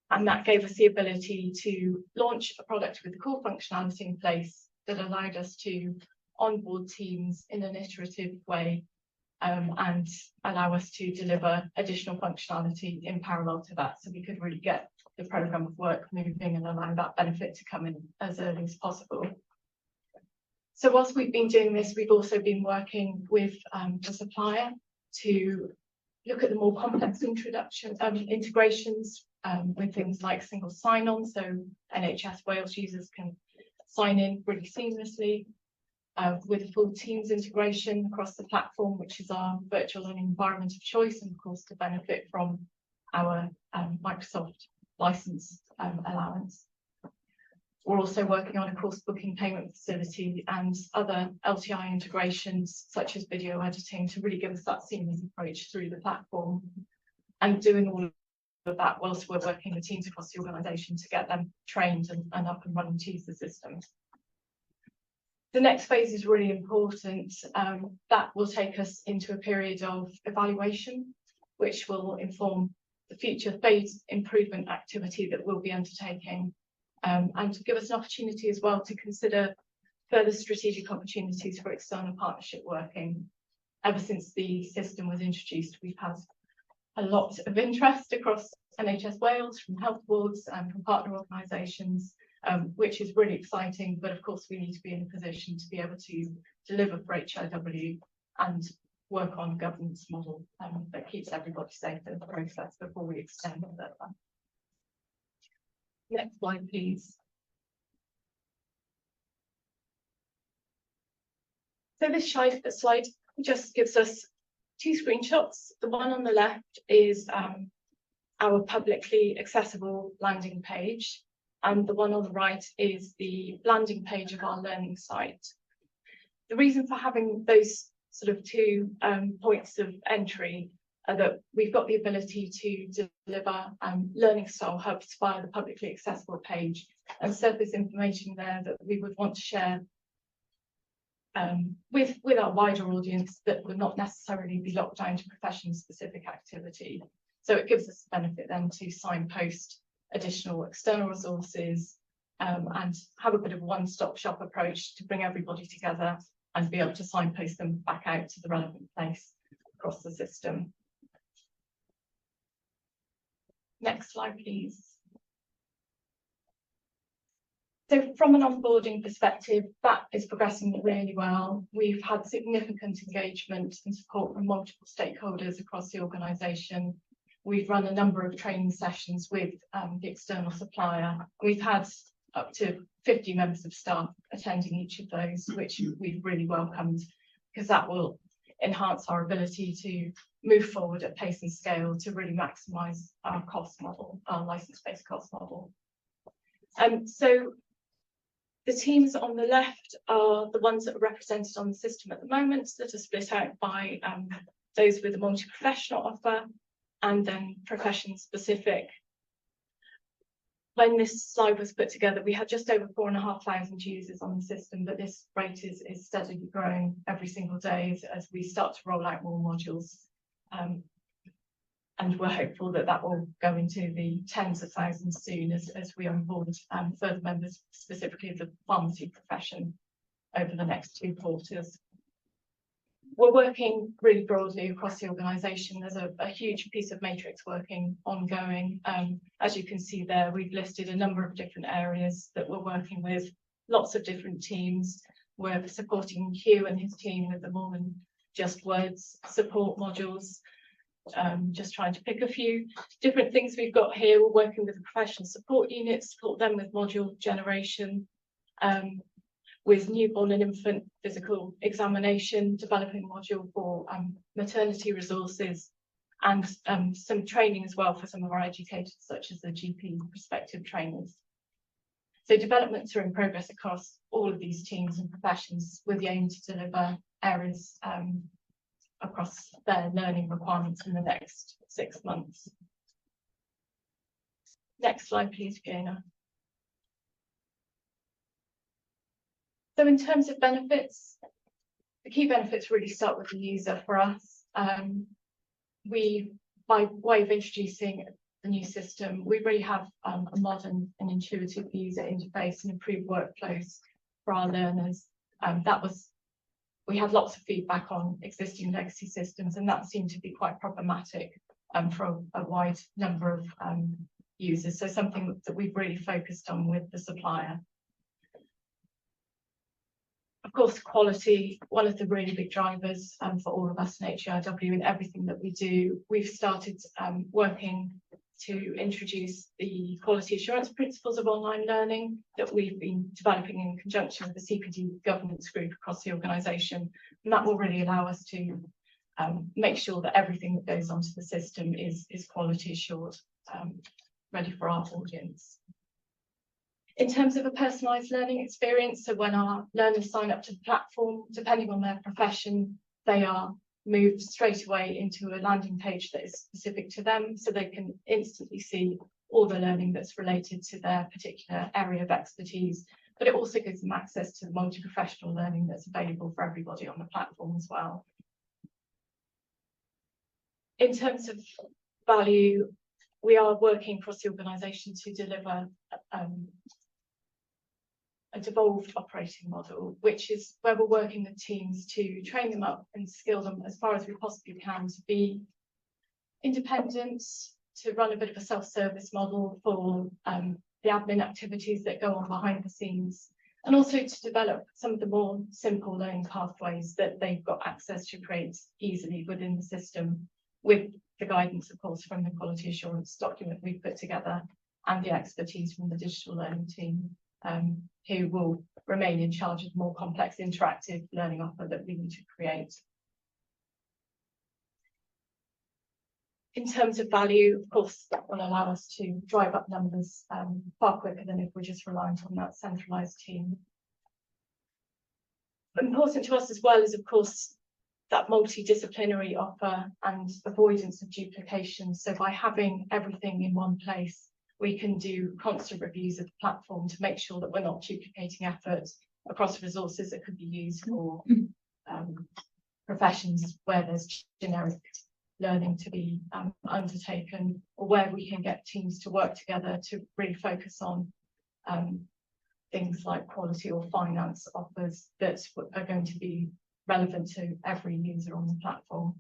And that gave us the ability to launch a product with the core functionality in place that allowed us to onboard teams in an iterative way, and allow us to deliver additional functionality in parallel to that, so we could really get the programme of work moving and allow that benefit to come in as early as possible. So whilst we've been doing this, we've also been working with the supplier to look at the more complex integrations with things like single sign-on, so NHS Wales users can sign in really seamlessly, with a full Teams integration across the platform, which is our virtual learning environment of choice, and of course to benefit from our Microsoft license allowance. We're also working on a course booking payment facility and other LTI integrations such as video editing to really give us that seamless approach through the platform, and doing all of that whilst we're working with teams across the organisation to get them trained and up and running to use the system. The next phase is really important. That will take us into a period of evaluation, which will inform the future phase improvement activity that we'll be undertaking, and to give us an opportunity as well to consider further strategic opportunities for external partnership working. Ever since the system was introduced, we've had a lot of interest across NHS Wales from health boards and from partner organisations, which is really exciting, but of course we need to be in a position to be able to deliver for HIW and work on a governance model that keeps everybody safe in the process before we extend further. Next slide, please. So this slide just gives us two screenshots. The one on the left is our publicly accessible landing page, and the one on the right is the landing page of our learning site. The reason for having those sort of two points of entry are that we've got the ability to deliver learning style hubs via the publicly accessible page and surface information there that we would want to share with our wider audience that would not necessarily be locked down to profession-specific activity. So it gives us the benefit then to signpost additional external resources and have a bit of a one-stop shop approach to bring everybody together and be able to signpost them back out to the relevant place across the system. Next slide, please. So from an onboarding perspective, that is progressing really well. We've had significant engagement and support from multiple stakeholders across the organisation. We've run a number of training sessions with the external supplier. We've had up to 50 members of staff attending each of those, which we've really welcomed, because that will enhance our ability to move forward at pace and scale to really maximise our cost model, our licence-based cost model. So the teams on the left are the ones that are represented on the system at the moment, that are split out by those with a multi-professional offer and then profession-specific. When this slide was put together, we had just over 4,500 users on the system, but this rate is steadily growing every single day as we start to roll out more modules. And we're hopeful that that will go into the tens of thousands soon as we onboard further members, specifically of the pharmacy profession, over the next 2 quarters. We're working really broadly across the organisation. There's a huge piece of matrix working ongoing. As you can see there, we've listed a number of different areas that we're working with, lots of different teams. We're supporting Hugh and his team with the more than just words support modules. Just trying to pick a few different things we've got here. We're working with the professional support units, support them with module generation, with newborn and infant physical examination, developing a module for maternity resources, and some training as well for some of our educators, such as the GP prospective trainers. So developments are in progress across all of these teams and professions with the aim to deliver areas across their learning requirements in the next 6 months. Next slide, please, Fiona. So in terms of benefits, the key benefits really start with the user for us. By way of introducing the new system, we really have a modern and intuitive user interface and improved workflows for our learners. We had lots of feedback on existing legacy systems, and that seemed to be quite problematic for a wide number of users. So something that we've really focused on with the supplier. Of course, quality, one of the really big drivers for all of us in HERW in everything that we do. We've started working to introduce the quality assurance principles of online learning that we've been developing in conjunction with the CPD governance group across the organisation. And that will really allow us to make sure that everything that goes onto the system is quality assured, ready for our audience. In terms of a personalised learning experience, so when our learners sign up to the platform, depending on their profession, they are moved straight away into a landing page that is specific to them, so they can instantly see all the learning that's related to their particular area of expertise. But it also gives them access to the multi-professional learning that's available for everybody on the platform as well. In terms of value, we are working across the organisation to deliver a devolved operating model, which is where we're working with teams to train them up and skill them as far as we possibly can to be independent, to run a bit of a self-service model for the admin activities that go on behind the scenes, and also to develop some of the more simple learning pathways that they've got access to create easily within the system, with the guidance, of course, from the quality assurance document we've put together and the expertise from the digital learning team, who will remain in charge of the more complex interactive learning offer that we need to create. In terms of value, of course, that will allow us to drive up numbers far quicker than if we're just reliant on that centralised team. Important to us as well is, of course, that multidisciplinary offer and avoidance of duplication. So by having everything in one place, we can do constant reviews of the platform to make sure that we're not duplicating efforts across resources that could be used for professions where there's generic learning to be undertaken, or where we can get teams to work together to really focus on things like quality or finance offers that are going to be relevant to every user on the platform.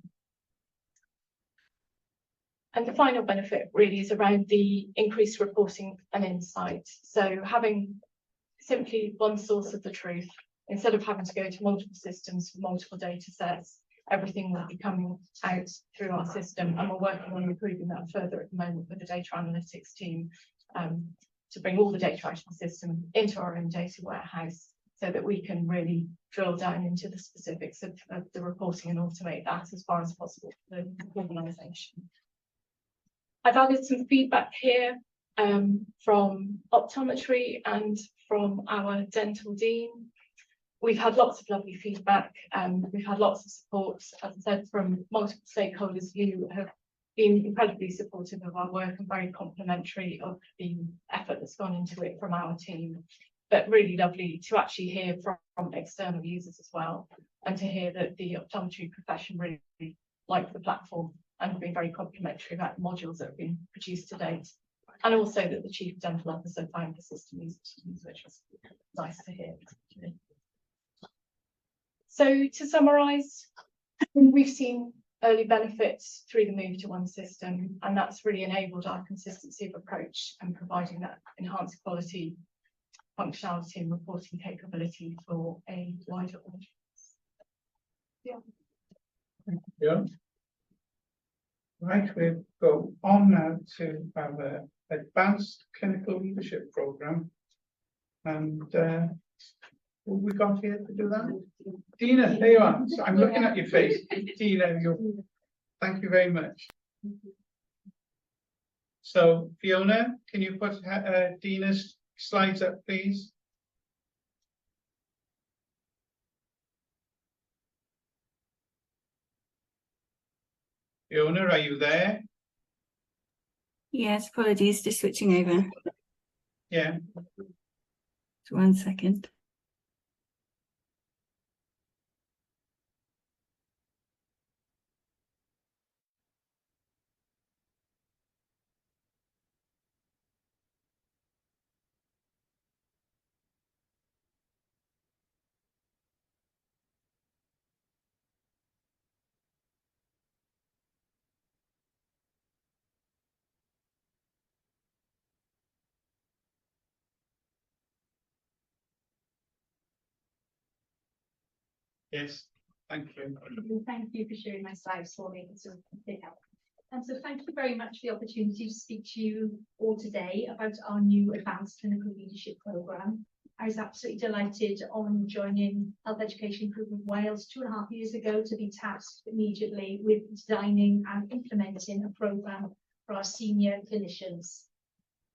And the final benefit really is around the increased reporting and insight. So having simply one source of the truth, instead of having to go to multiple systems for multiple data sets, everything will be coming out through our system, and we're working on improving that further at the moment with the data analytics team to bring all the data out of the system into our own data warehouse, so that we can really drill down into the specifics of the reporting and automate that as far as possible for the organisation. I've added some feedback here from optometry and from our dental dean. We've had lots of lovely feedback. We've had lots of support, as I said, from multiple stakeholders who have been incredibly supportive of our work and very complimentary of the effort that's gone into it from our team. But really lovely to actually hear from external users as well, and to hear that the optometry profession really liked the platform and have been very complimentary about the modules that have been produced to date, and also that the Chief Dental Officer found the system easy to use, which was nice to hear. So to summarise, we've seen early benefits through the move to one system, and that's really enabled our consistency of approach and providing that enhanced quality, functionality and reporting capability for a wider audience. Yeah. Right, we'll go on now to our advanced clinical leadership programme, and who we got here to do that? Dina, there you are. So I'm looking at your face. Dina, thank you very much. So Fiona, can you put Dina's slides up, please? Fiona, are you there? Yes, apologies, just switching over. Yeah. So 1 second. Yes, thank you. Thank you for sharing my slides for me. It's a big help. And so thank you very much for the opportunity to speak to you all today about our new Advanced Clinical Leadership Programme. I was absolutely delighted on joining Health Education Improvement Wales 2.5 years ago to be tasked immediately with designing and implementing a programme for our senior clinicians.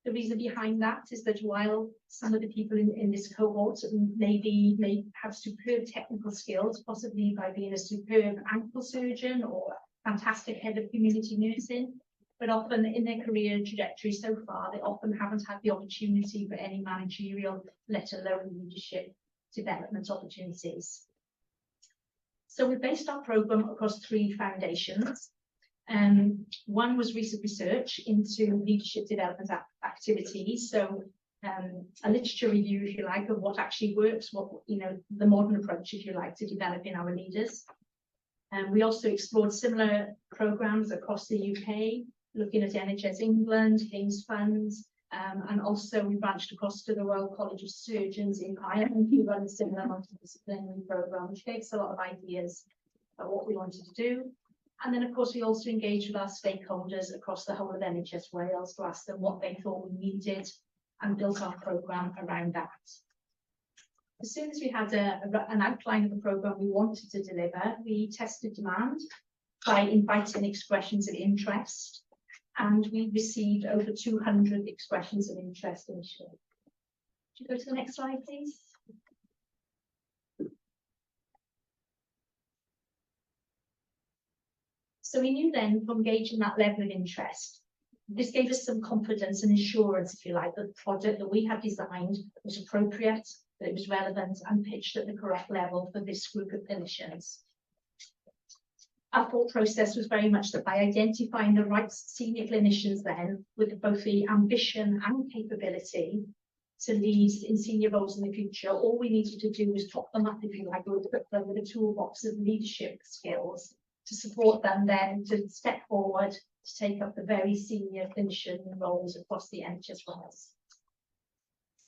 The reason behind that is that while some of the people in this cohort may have superb technical skills, possibly by being a superb ankle surgeon or fantastic head of community nursing, but often in their career trajectory so far, they often haven't had the opportunity for any managerial, let alone leadership development opportunities. So we based our programme across 3 foundations. One was recent research into leadership development activities, so a literature review, if you like, of what actually works, what the modern approach, if you like, to developing our leaders. We also explored similar programmes across the UK, looking at NHS England, King's Funds, and also we branched across to the Royal College of Surgeons in Ireland, who run a similar multidisciplinary programme, which gave us a lot of ideas about what we wanted to do. And then, of course, we also engaged with our stakeholders across the whole of NHS Wales to ask them what they thought we needed and built our programme around that. As soon as we had an outline of the programme we wanted to deliver, we tested demand by inviting expressions of interest, and we received over 200 expressions of interest initially. Could you go to the next slide, please? So we knew then from gauging that level of interest, this gave us some confidence and assurance, if you like, that the project that we had designed was appropriate, that it was relevant and pitched at the correct level for this group of clinicians. Our thought process was very much that by identifying the right senior clinicians then, with both the ambition and capability to lead in senior roles in the future, all we needed to do was top them up, if you like, or equip them with a toolbox of leadership skills to support them then to step forward to take up the very senior clinician roles across the NHS Wales.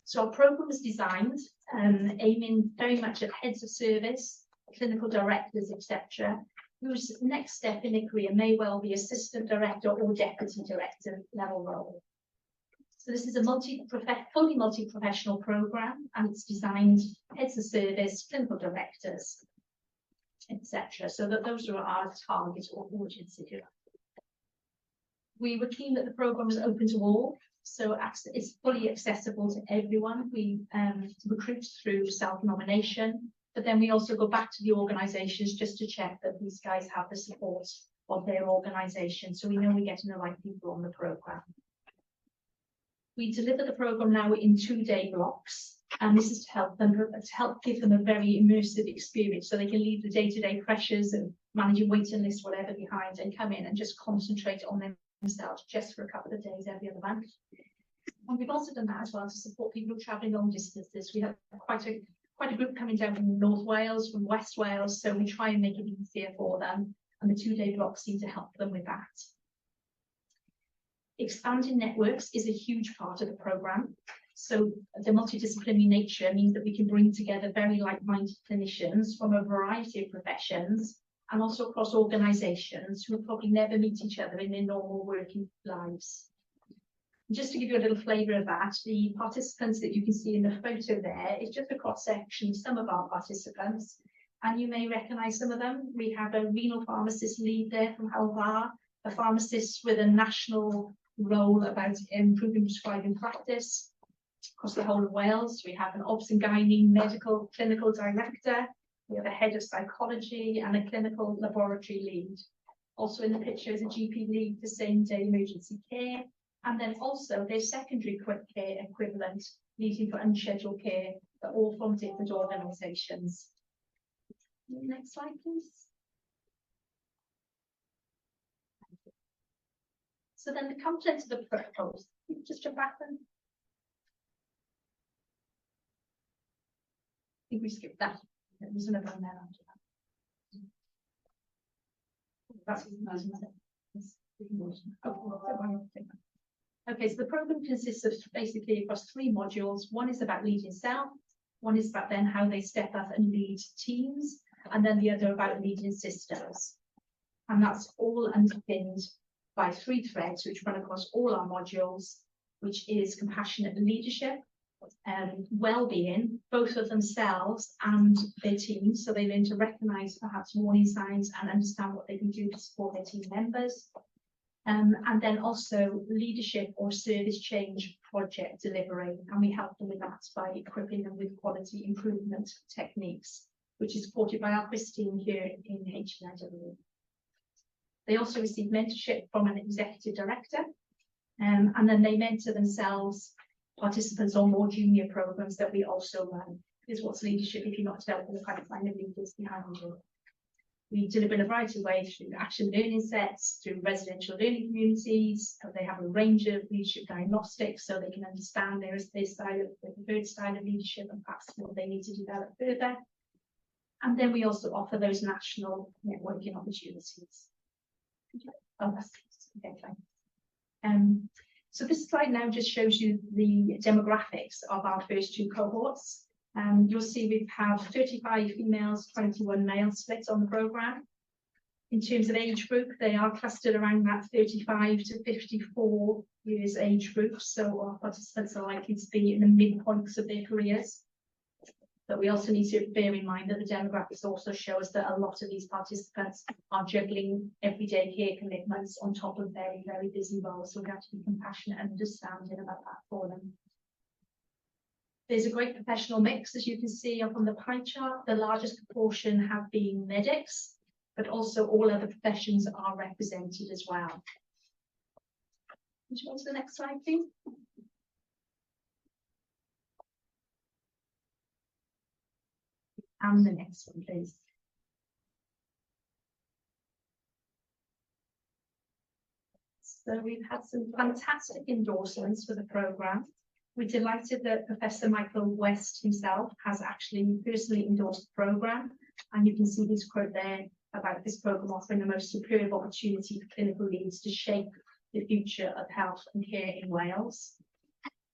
So our programme was designed aiming very much at heads of service, clinical directors, etc., whose next step in their career may well be assistant director or deputy director level role. So this is a fully multi-professional programme, and it's designed heads of service, clinical directors, etc. So that those are our target audience, if you like. We were keen that the programme was open to all, so it's fully accessible to everyone. We recruit through self-nomination, but then we also go back to the organisations just to check that these guys have the support of their organisation, so we know we're getting the right people on the programme. We deliver the programme now in 2-day blocks, and this is to help give them a very immersive experience, so they can leave the day-to-day pressures of managing waiting lists, whatever, behind, and come in and just concentrate on themselves just for a couple of days every other month. And we've also done that as well to support people travelling long distances. We have quite a group coming down from North Wales, from West Wales, so we try and make it easier for them, and the 2-day blocks seem to help them with that. Expanding networks is a huge part of the programme. So the multidisciplinary nature means that we can bring together very like-minded clinicians from a variety of professions and also across organisations who will probably never meet each other in their normal working lives. Just to give you a little flavour of that, the participants that you can see in the photo there is just a cross-section of some of our participants, and you may recognise some of them. We have a renal pharmacist lead there from Halvar, a pharmacist with a national role about improving prescribing practice across the whole of Wales. We have an obs and gynae medical clinical director. We have a head of psychology and a clinical laboratory lead. Also in the picture is a GP lead for same-day emergency care, and then also their secondary quick care equivalent leading for unscheduled care, but all from different organisations. Next slide, please. So then the content of the proposal, just jump back then. I think we skipped that. There's another one there after that. Okay, so the programme consists of basically across 3 modules. One is about leading self, one is about then how they step up and lead teams, and then the other about leading systems. And that's all underpinned by 3 threads which run across all our modules, which is compassionate leadership, well-being, both of themselves and their teams, so they learn to recognise perhaps warning signs and understand what they can do to support their team members. And then also leadership or service change project delivery, and we help them with that by equipping them with quality improvement techniques, which is supported by our Christine here in HNIW. They also receive mentorship from an executive director, and then they mentor themselves, participants on more junior programs that we also run. Is what's leadership if you're not developing a pipeline of leaders behind you. We deliver in a variety of ways through action learning sets, through residential learning communities. They have a range of leadership diagnostics so they can understand their style of, their preferred style of leadership and perhaps what they need to develop further. And then we also offer those national networking opportunities. Oh, that's okay, fine. So this slide now just shows you the demographics of our first 2 cohorts. You'll see we have 35 females, 21 males split on the programme. In terms of age group, they are clustered around that 35 to 54 years age group, so our participants are likely to be in the midpoints of their careers. But we also need to bear in mind that the demographics also show us that a lot of these participants are juggling everyday care commitments on top of very, very busy roles, so we have to be compassionate and understanding about that for them. There's a great professional mix, as you can see up on the pie chart. The largest proportion have been medics, but also all other professions are represented as well. Would you go to the next slide, please? And the next one, please. So we've had some fantastic endorsements for the programme. We're delighted that Professor Michael West himself has actually personally endorsed the programme, and you can see his quote there about this programme offering the most superior opportunity for clinical leads to shape the future of health and care in Wales.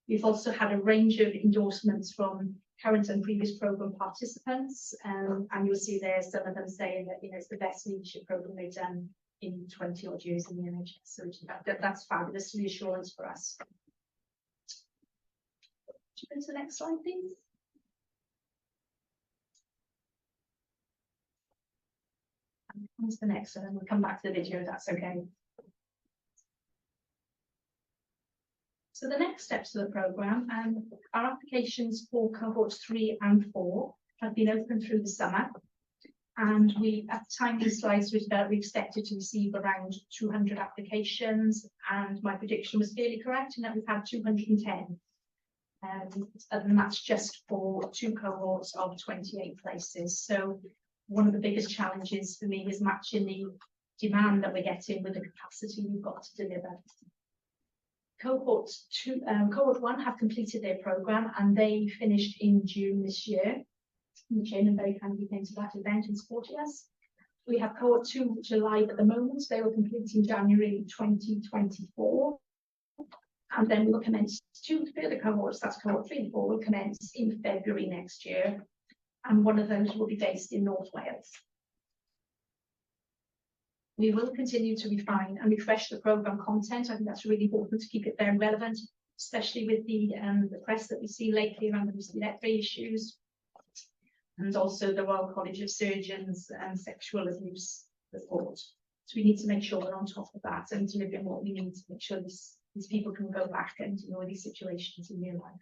We've also had a range of endorsements from current and previous programme participants, and you'll see there some of them saying that it's the best leadership programme they've done in 20 odd years in the NHS. So that's fabulous reassurance for us. Could you go to the next slide, please? And on to the next one, and we'll come back to the video if that's okay. So the next steps of the programme, our applications for cohorts 3 and 4 have been open through the summer, and we, at the time these slides were developed, we expected to receive around 200 applications, and my prediction was fairly correct in that we've had 210. And that's just for 2 cohorts of 28 places. So one of the biggest challenges for me is matching the demand that we're getting with the capacity we've got to deliver. Cohort 1 have completed their programme, and they finished in June this year. The chairman very kindly came to that event and supported us. We have cohort 2, which are live at the moment. They will complete in January 2024. And then we will commence 2 further cohorts, that's cohort 3 and 4, will commence in February next year. And one of those will be based in North Wales. We will continue to refine and refresh the programme content. I think that's really important to keep it very relevant, especially with the press that we see lately around the respiratory issues, and also the Royal College of Surgeons and sexual abuse report. So we need to make sure we're on top of that and delivering what we need to make sure these people can go back and deal with these situations in real life.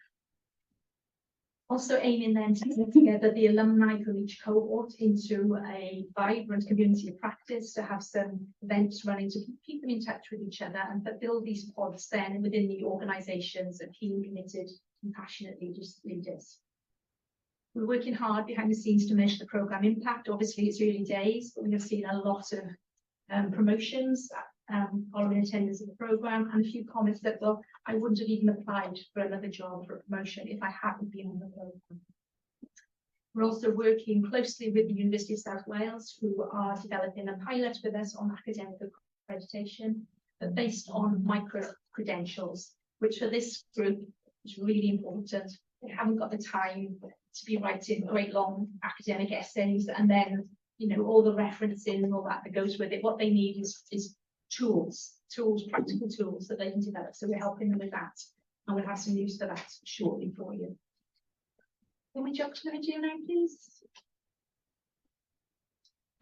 Also aiming then to put together the alumni from each cohort into a vibrant community of practice, to have some events running to keep them in touch with each other and build these pods then within the organisations of keen, committed, compassionate leaders. We're working hard behind the scenes to measure the programme impact. Obviously, it's early days, but we have seen a lot of promotions following attendance of the programme, and a few comments that, well, I wouldn't have even applied for another job for a promotion if I hadn't been on the programme. We're also working closely with the University of South Wales, who are developing a pilot with us on academic accreditation, but based on micro-credentials, which for this group is really important. They haven't got the time to be writing great long academic essays and then, you know, all the referencing and all that goes with it. What they need is tools, practical tools that they can develop. So we're helping them with that, and we'll have some news for that shortly for you. Can we jump to the video now, please?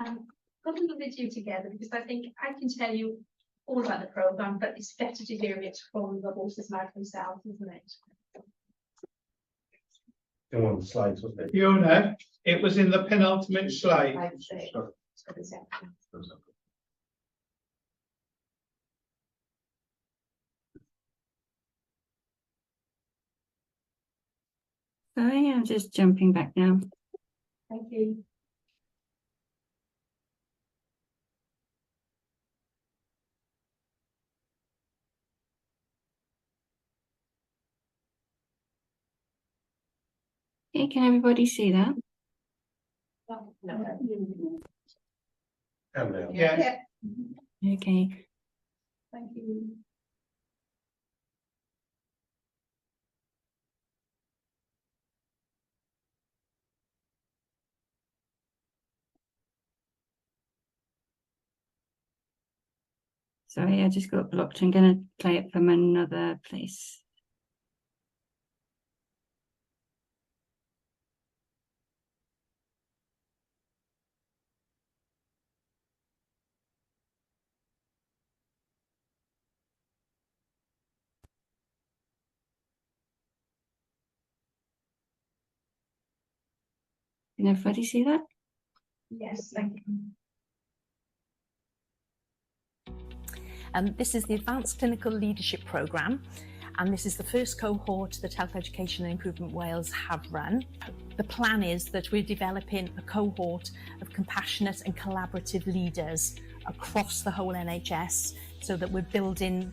Got a little video together because I think I can tell you all about the programme, but it's better to hear it from the horse's mouth themselves, isn't it? One of the slides, wasn't it? Fiona, it was in the penultimate slide. I'd say. Sorry, I'm just jumping back now. Thank you. Okay, can everybody see that? Yes. Okay. Thank you. Sorry, I just got blocked. I'm going to play it from another place. Can everybody see that? Yes, thank you. This is the Advanced Clinical Leadership Programme, and this is the first cohort that Health Education and Improvement Wales have run. The plan is that we're developing a cohort of compassionate and collaborative leaders across the whole NHS, so that we're building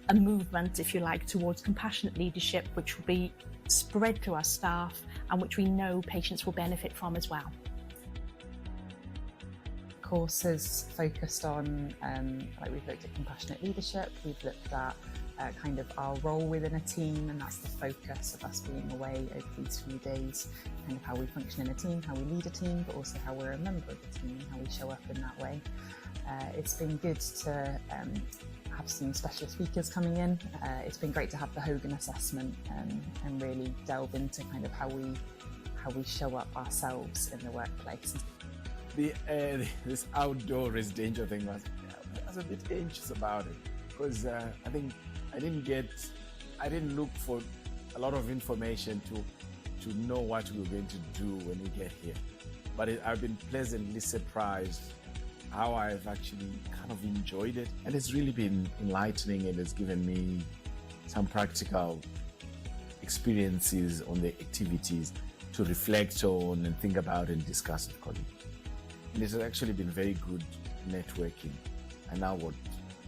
a movement, if you like, towards compassionate leadership, which will be spread through our staff and which we know patients will benefit from as well. Course has focused on, like we've looked at compassionate leadership, we've looked at kind of our role within a team, and that's the focus of us being away over these few days, kind of how we function in a team, how we lead a team, but also how we're a member of the team, how we show up in that way. It's been good to have some special speakers coming in. It's been great to have the Hogan assessment and really delve into kind of how we show up ourselves in the workplace. This outdoor residential thing was a bit anxious about it, because I think I didn't look for a lot of information to know what we were going to do when we get here. But I've been pleasantly surprised how I've actually kind of enjoyed it, and it's really been enlightening, and it's given me some practical experiences on the activities to reflect on and think about and discuss with colleagues. And it has actually been very good networking. And now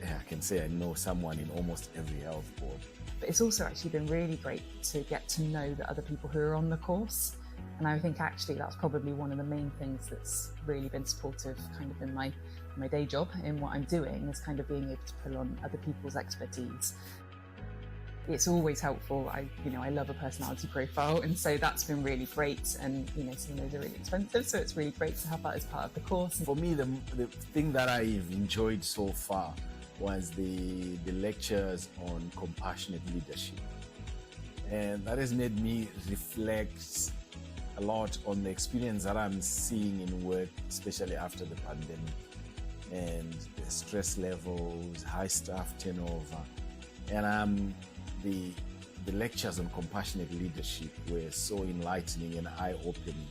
I can say I know someone in almost every health board. But it's also actually been really great to get to know the other people who are on the course. And I think actually that's probably one of the main things that's really been supportive kind of in my day job, in what I'm doing, is kind of being able to pull on other people's expertise. It's always helpful. I love a personality profile, and so that's been really great. And some of those are really expensive, so it's really great to have that as part of the course. For me, the thing that I've enjoyed so far was the lectures on compassionate leadership, and that has made me reflect a lot on the experience that I'm seeing in work, especially after the pandemic, and the stress levels, high staff turnover, and the the lectures on compassionate leadership were so enlightening and eye-opening.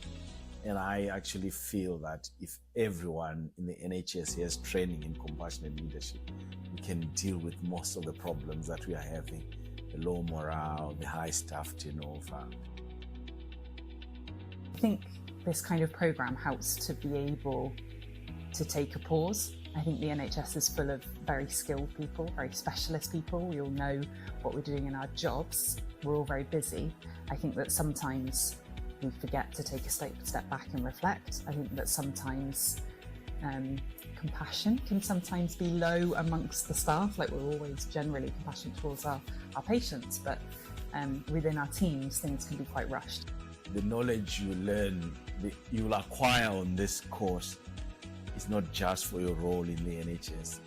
And I actually feel that if everyone in the NHS has training in compassionate leadership, we can deal with most of the problems that we are having, the low morale, the high staff turnover. I think this kind of programme helps to be able to take a pause. I think the NHS is full of very skilled people, very specialist people. We all know what we're doing in our jobs. We're all very busy. I think that sometimes we forget to take a step back and reflect. I think that sometimes compassion can sometimes be low amongst the staff. Like, we're always generally compassionate towards our patients, but within our teams, things can be quite rushed. The knowledge you learn, you will acquire on this course is not just for your role in the NHS.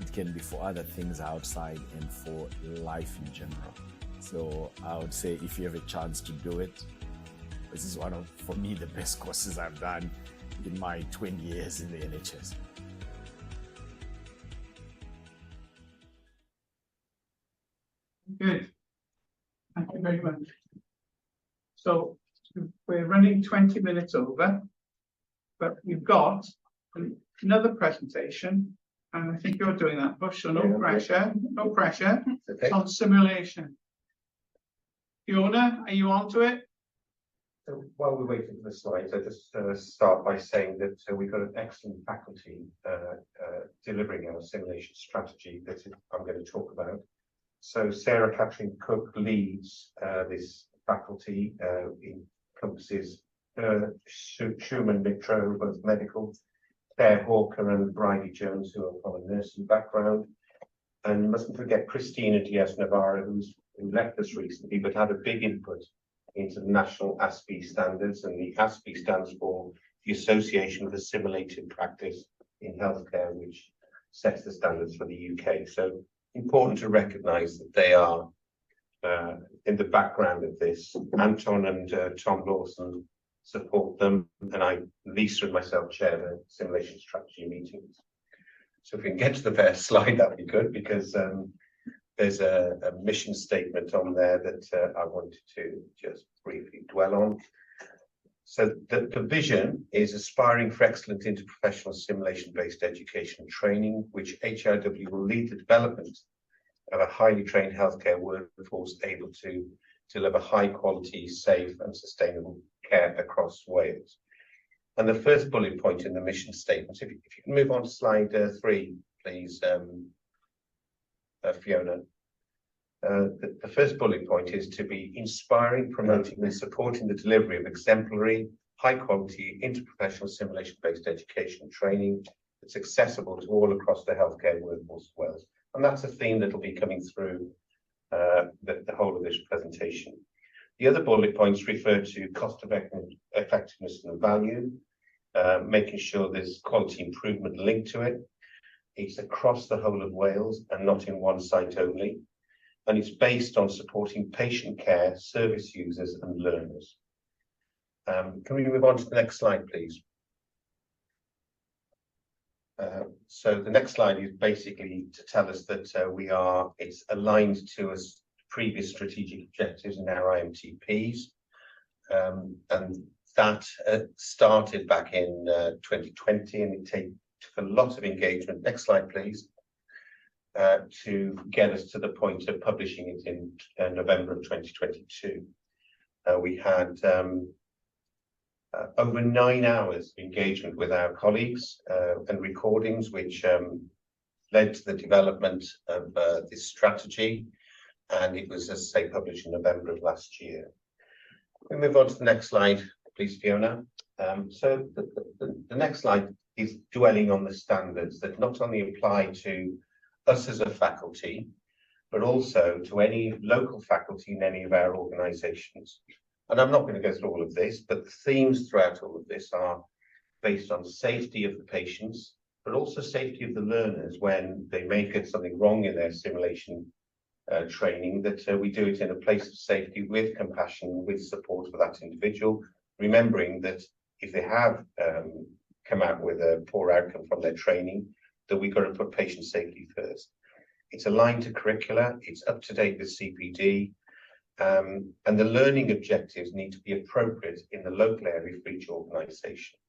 It can be for other things outside and for life in general. So I would say if you have a chance to do it, this is one of, for me, the best courses I've done in my 20 years in the NHS. Good. Thank you very much. So we're running 20 minutes over, but we've got another presentation, and I think you're doing that, Bush, so no pressure, no pressure. Okay. It's on simulation. Fiona, are you on to it? So while we're waiting for the slides, I just start by saying that we've got an excellent faculty delivering our simulation strategy that I'm going to talk about. So Sarah Catherine Cook leads this faculty, encompasses Schumann Mitro, both medical, Claire Hawker and Bridie Jones, who are from a nursing background. And you mustn't forget Christina Diaz-Navarro, who left us recently, but had a big input into the national ASPE standards, and the ASPE stands for the Association for Assimilated Practice in Healthcare, which sets the standards for the UK. So important to recognise that they are in the background of this. Anton and Tom Lawson support them, and Lisa and myself chair the simulation strategy meetings. So if we can get to the first slide, that'd be good, because there's a mission statement on there that I wanted to just briefly dwell on. So the vision is aspiring for excellence into professional simulation-based education and training, which HIW will lead the development of a highly trained healthcare workforce able to deliver high quality, safe and sustainable care across Wales. And the first bullet point in the mission statement, if you can move on to slide 3, please, Fiona. The first bullet point is to be inspiring, promoting and supporting the delivery of exemplary, high quality, interprofessional simulation-based education and training that's accessible to all across the healthcare workforce of Wales. And that's a theme that will be coming through the whole of this presentation. The other bullet points refer to cost effectiveness and value, making sure there's quality improvement linked to it. It's across the whole of Wales and not in one site only. And it's based on supporting patient care, service users and learners. Can we move on to the next slide, please? So the next slide is basically to tell us that it's aligned to us previous strategic objectives in our IMTPs. And that started back in 2020, and it took a lot of engagement. Next slide, please. To get us to the point of publishing it in November of 2022. We had over 9 hours of engagement with our colleagues and recordings, which led to the development of this strategy, and it was, as I say, published in November of last year. We move on to the next slide, please, Fiona. So the next slide is dwelling on the standards that not only apply to us as a faculty, but also to any local faculty in any of our organisations. And I'm not going to go through all of this, but the themes throughout all of this are based on safety of the patients, but also safety of the learners when they may get something wrong in their simulation training, that we do it in a place of safety with compassion, with support for that individual, remembering that if they have come out with a poor outcome from their training, that we've got to put patient safety first. It's aligned to curricula, it's up to date with CPD, And the learning objectives need to be appropriate in the local area for each organisation.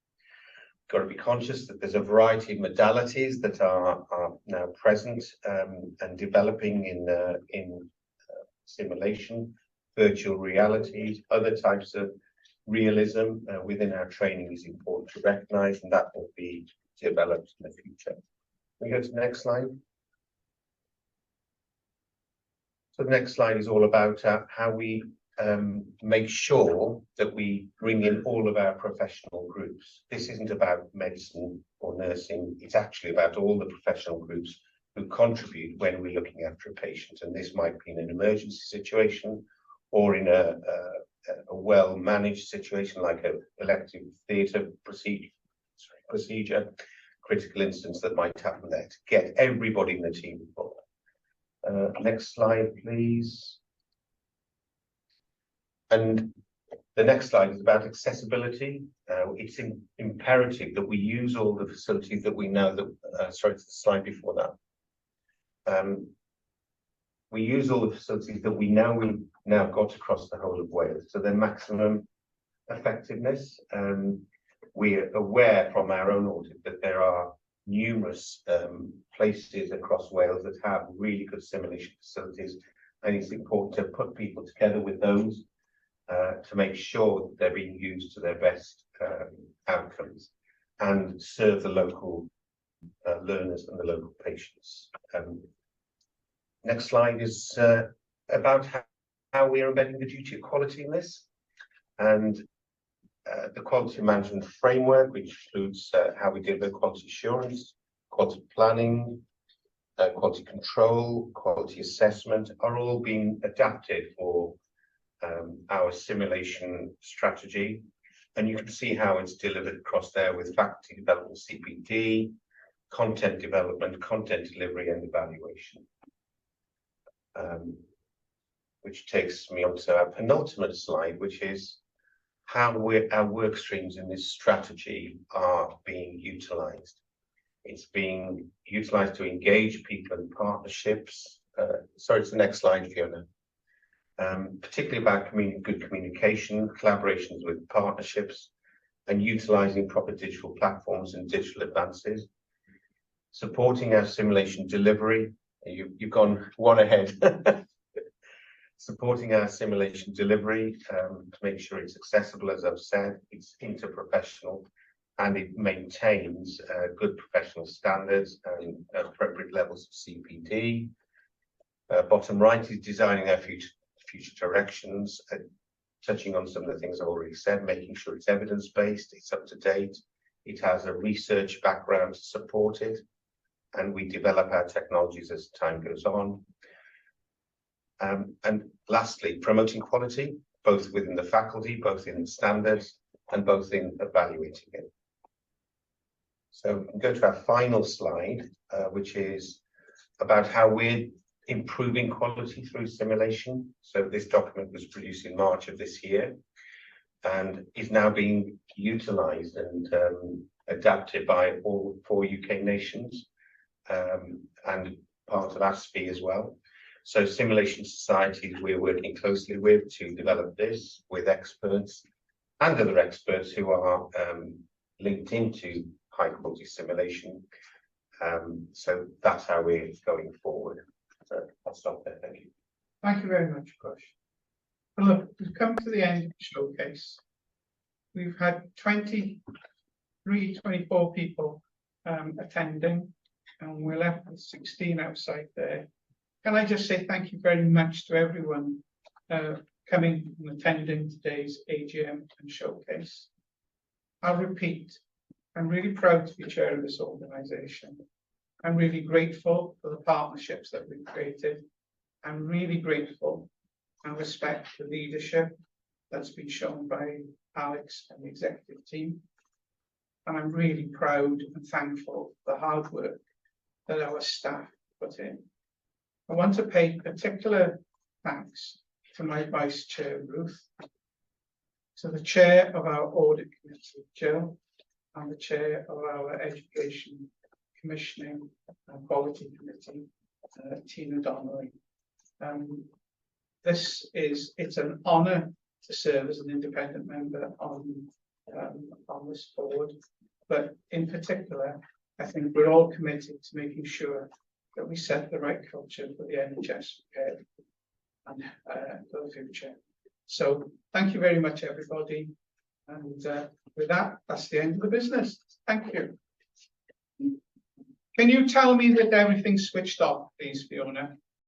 Got to be conscious that there's a variety of modalities that are now present and developing in simulation, virtual realities, other types of realism within our training is important to recognise, and that will be developed in the future. Can we go to the next slide? So the next slide is all about how we make sure that we bring in all of our professional groups. This isn't about medicine or nursing, it's actually about all the professional groups who contribute when we're looking after a patient. And this might be in an emergency situation or in a well-managed situation like an elective theatre procedure, critical instance that might happen there, to get everybody in the team involved. Next slide, please. And the next slide is about accessibility. It's imperative that we use all the facilities that we know that, sorry, it's the slide before that. We use all the facilities that we know we've now got across the whole of Wales to their maximum effectiveness. We're aware from our own audit that there are numerous places across Wales that have really good simulation facilities, and it's important to put people together with those to make sure that they're being used to their best outcomes and serve the local learners and the local patients. Next slide is about how we are embedding the duty of quality in this, and the quality management framework, which includes how we deal with quality assurance, quality planning, quality control, quality assessment, are all being adapted for our simulation strategy. And you can see how it's delivered across there with faculty development, CPD, content development, content delivery, and evaluation. Which takes me on to our penultimate slide, which is how our work streams in this strategy are being utilised. It's being utilised to engage people in partnerships. Sorry, it's the next slide, Fiona. Particularly about good communication, collaborations with partnerships, and utilising proper digital platforms and digital advances. Supporting our simulation delivery. You've gone one ahead. Supporting our simulation delivery to make sure it's accessible, as I've said, it's interprofessional, and it maintains good professional standards and appropriate levels of CPD. Bottom right is designing our future directions, touching on some of the things I've already said, making sure it's evidence-based, it's up to date, it has a research background to support it, and we develop our technologies as time goes on. And lastly, promoting quality, both within the faculty, both in standards, and both in evaluating it. So we can go to our final slide, which is about how we're improving quality through simulation. So this document was produced in March of this year and is now being utilised and adapted by all 4 UK nations and part of ASFI as well. So simulation societies we're working closely with to develop this with experts and other experts who are linked into high quality simulation. So that's how we're going forward. So I'll stop there. Thank you. Thank you very much, Gosh. Well, look, we've come to the end of the showcase. We've had 24 people attending, and we're left with 16 outside there. Can I just say thank you very much to everyone coming and attending today's AGM and showcase. I'll repeat, I'm really proud to be chair of this organisation. I'm really grateful for the partnerships that we've created. I'm really grateful and respect the leadership that's been shown by Alex and the executive team. And I'm really proud and thankful for the hard work that our staff put in. I want to pay particular thanks to my Vice Chair, Ruth, to the Chair of our Audit Committee, Jill, and the Chair of our Education, Commissioning and Quality Committee, Tina Donnelly. it's an honour to serve as an independent member on this board, but in particular, I think we're all committed to making sure that we set the right culture for the NHS and for the future. So thank you very much, everybody. And with that, that's the end of the business. Thank you. Can you tell me that everything's switched off, please, Fiona?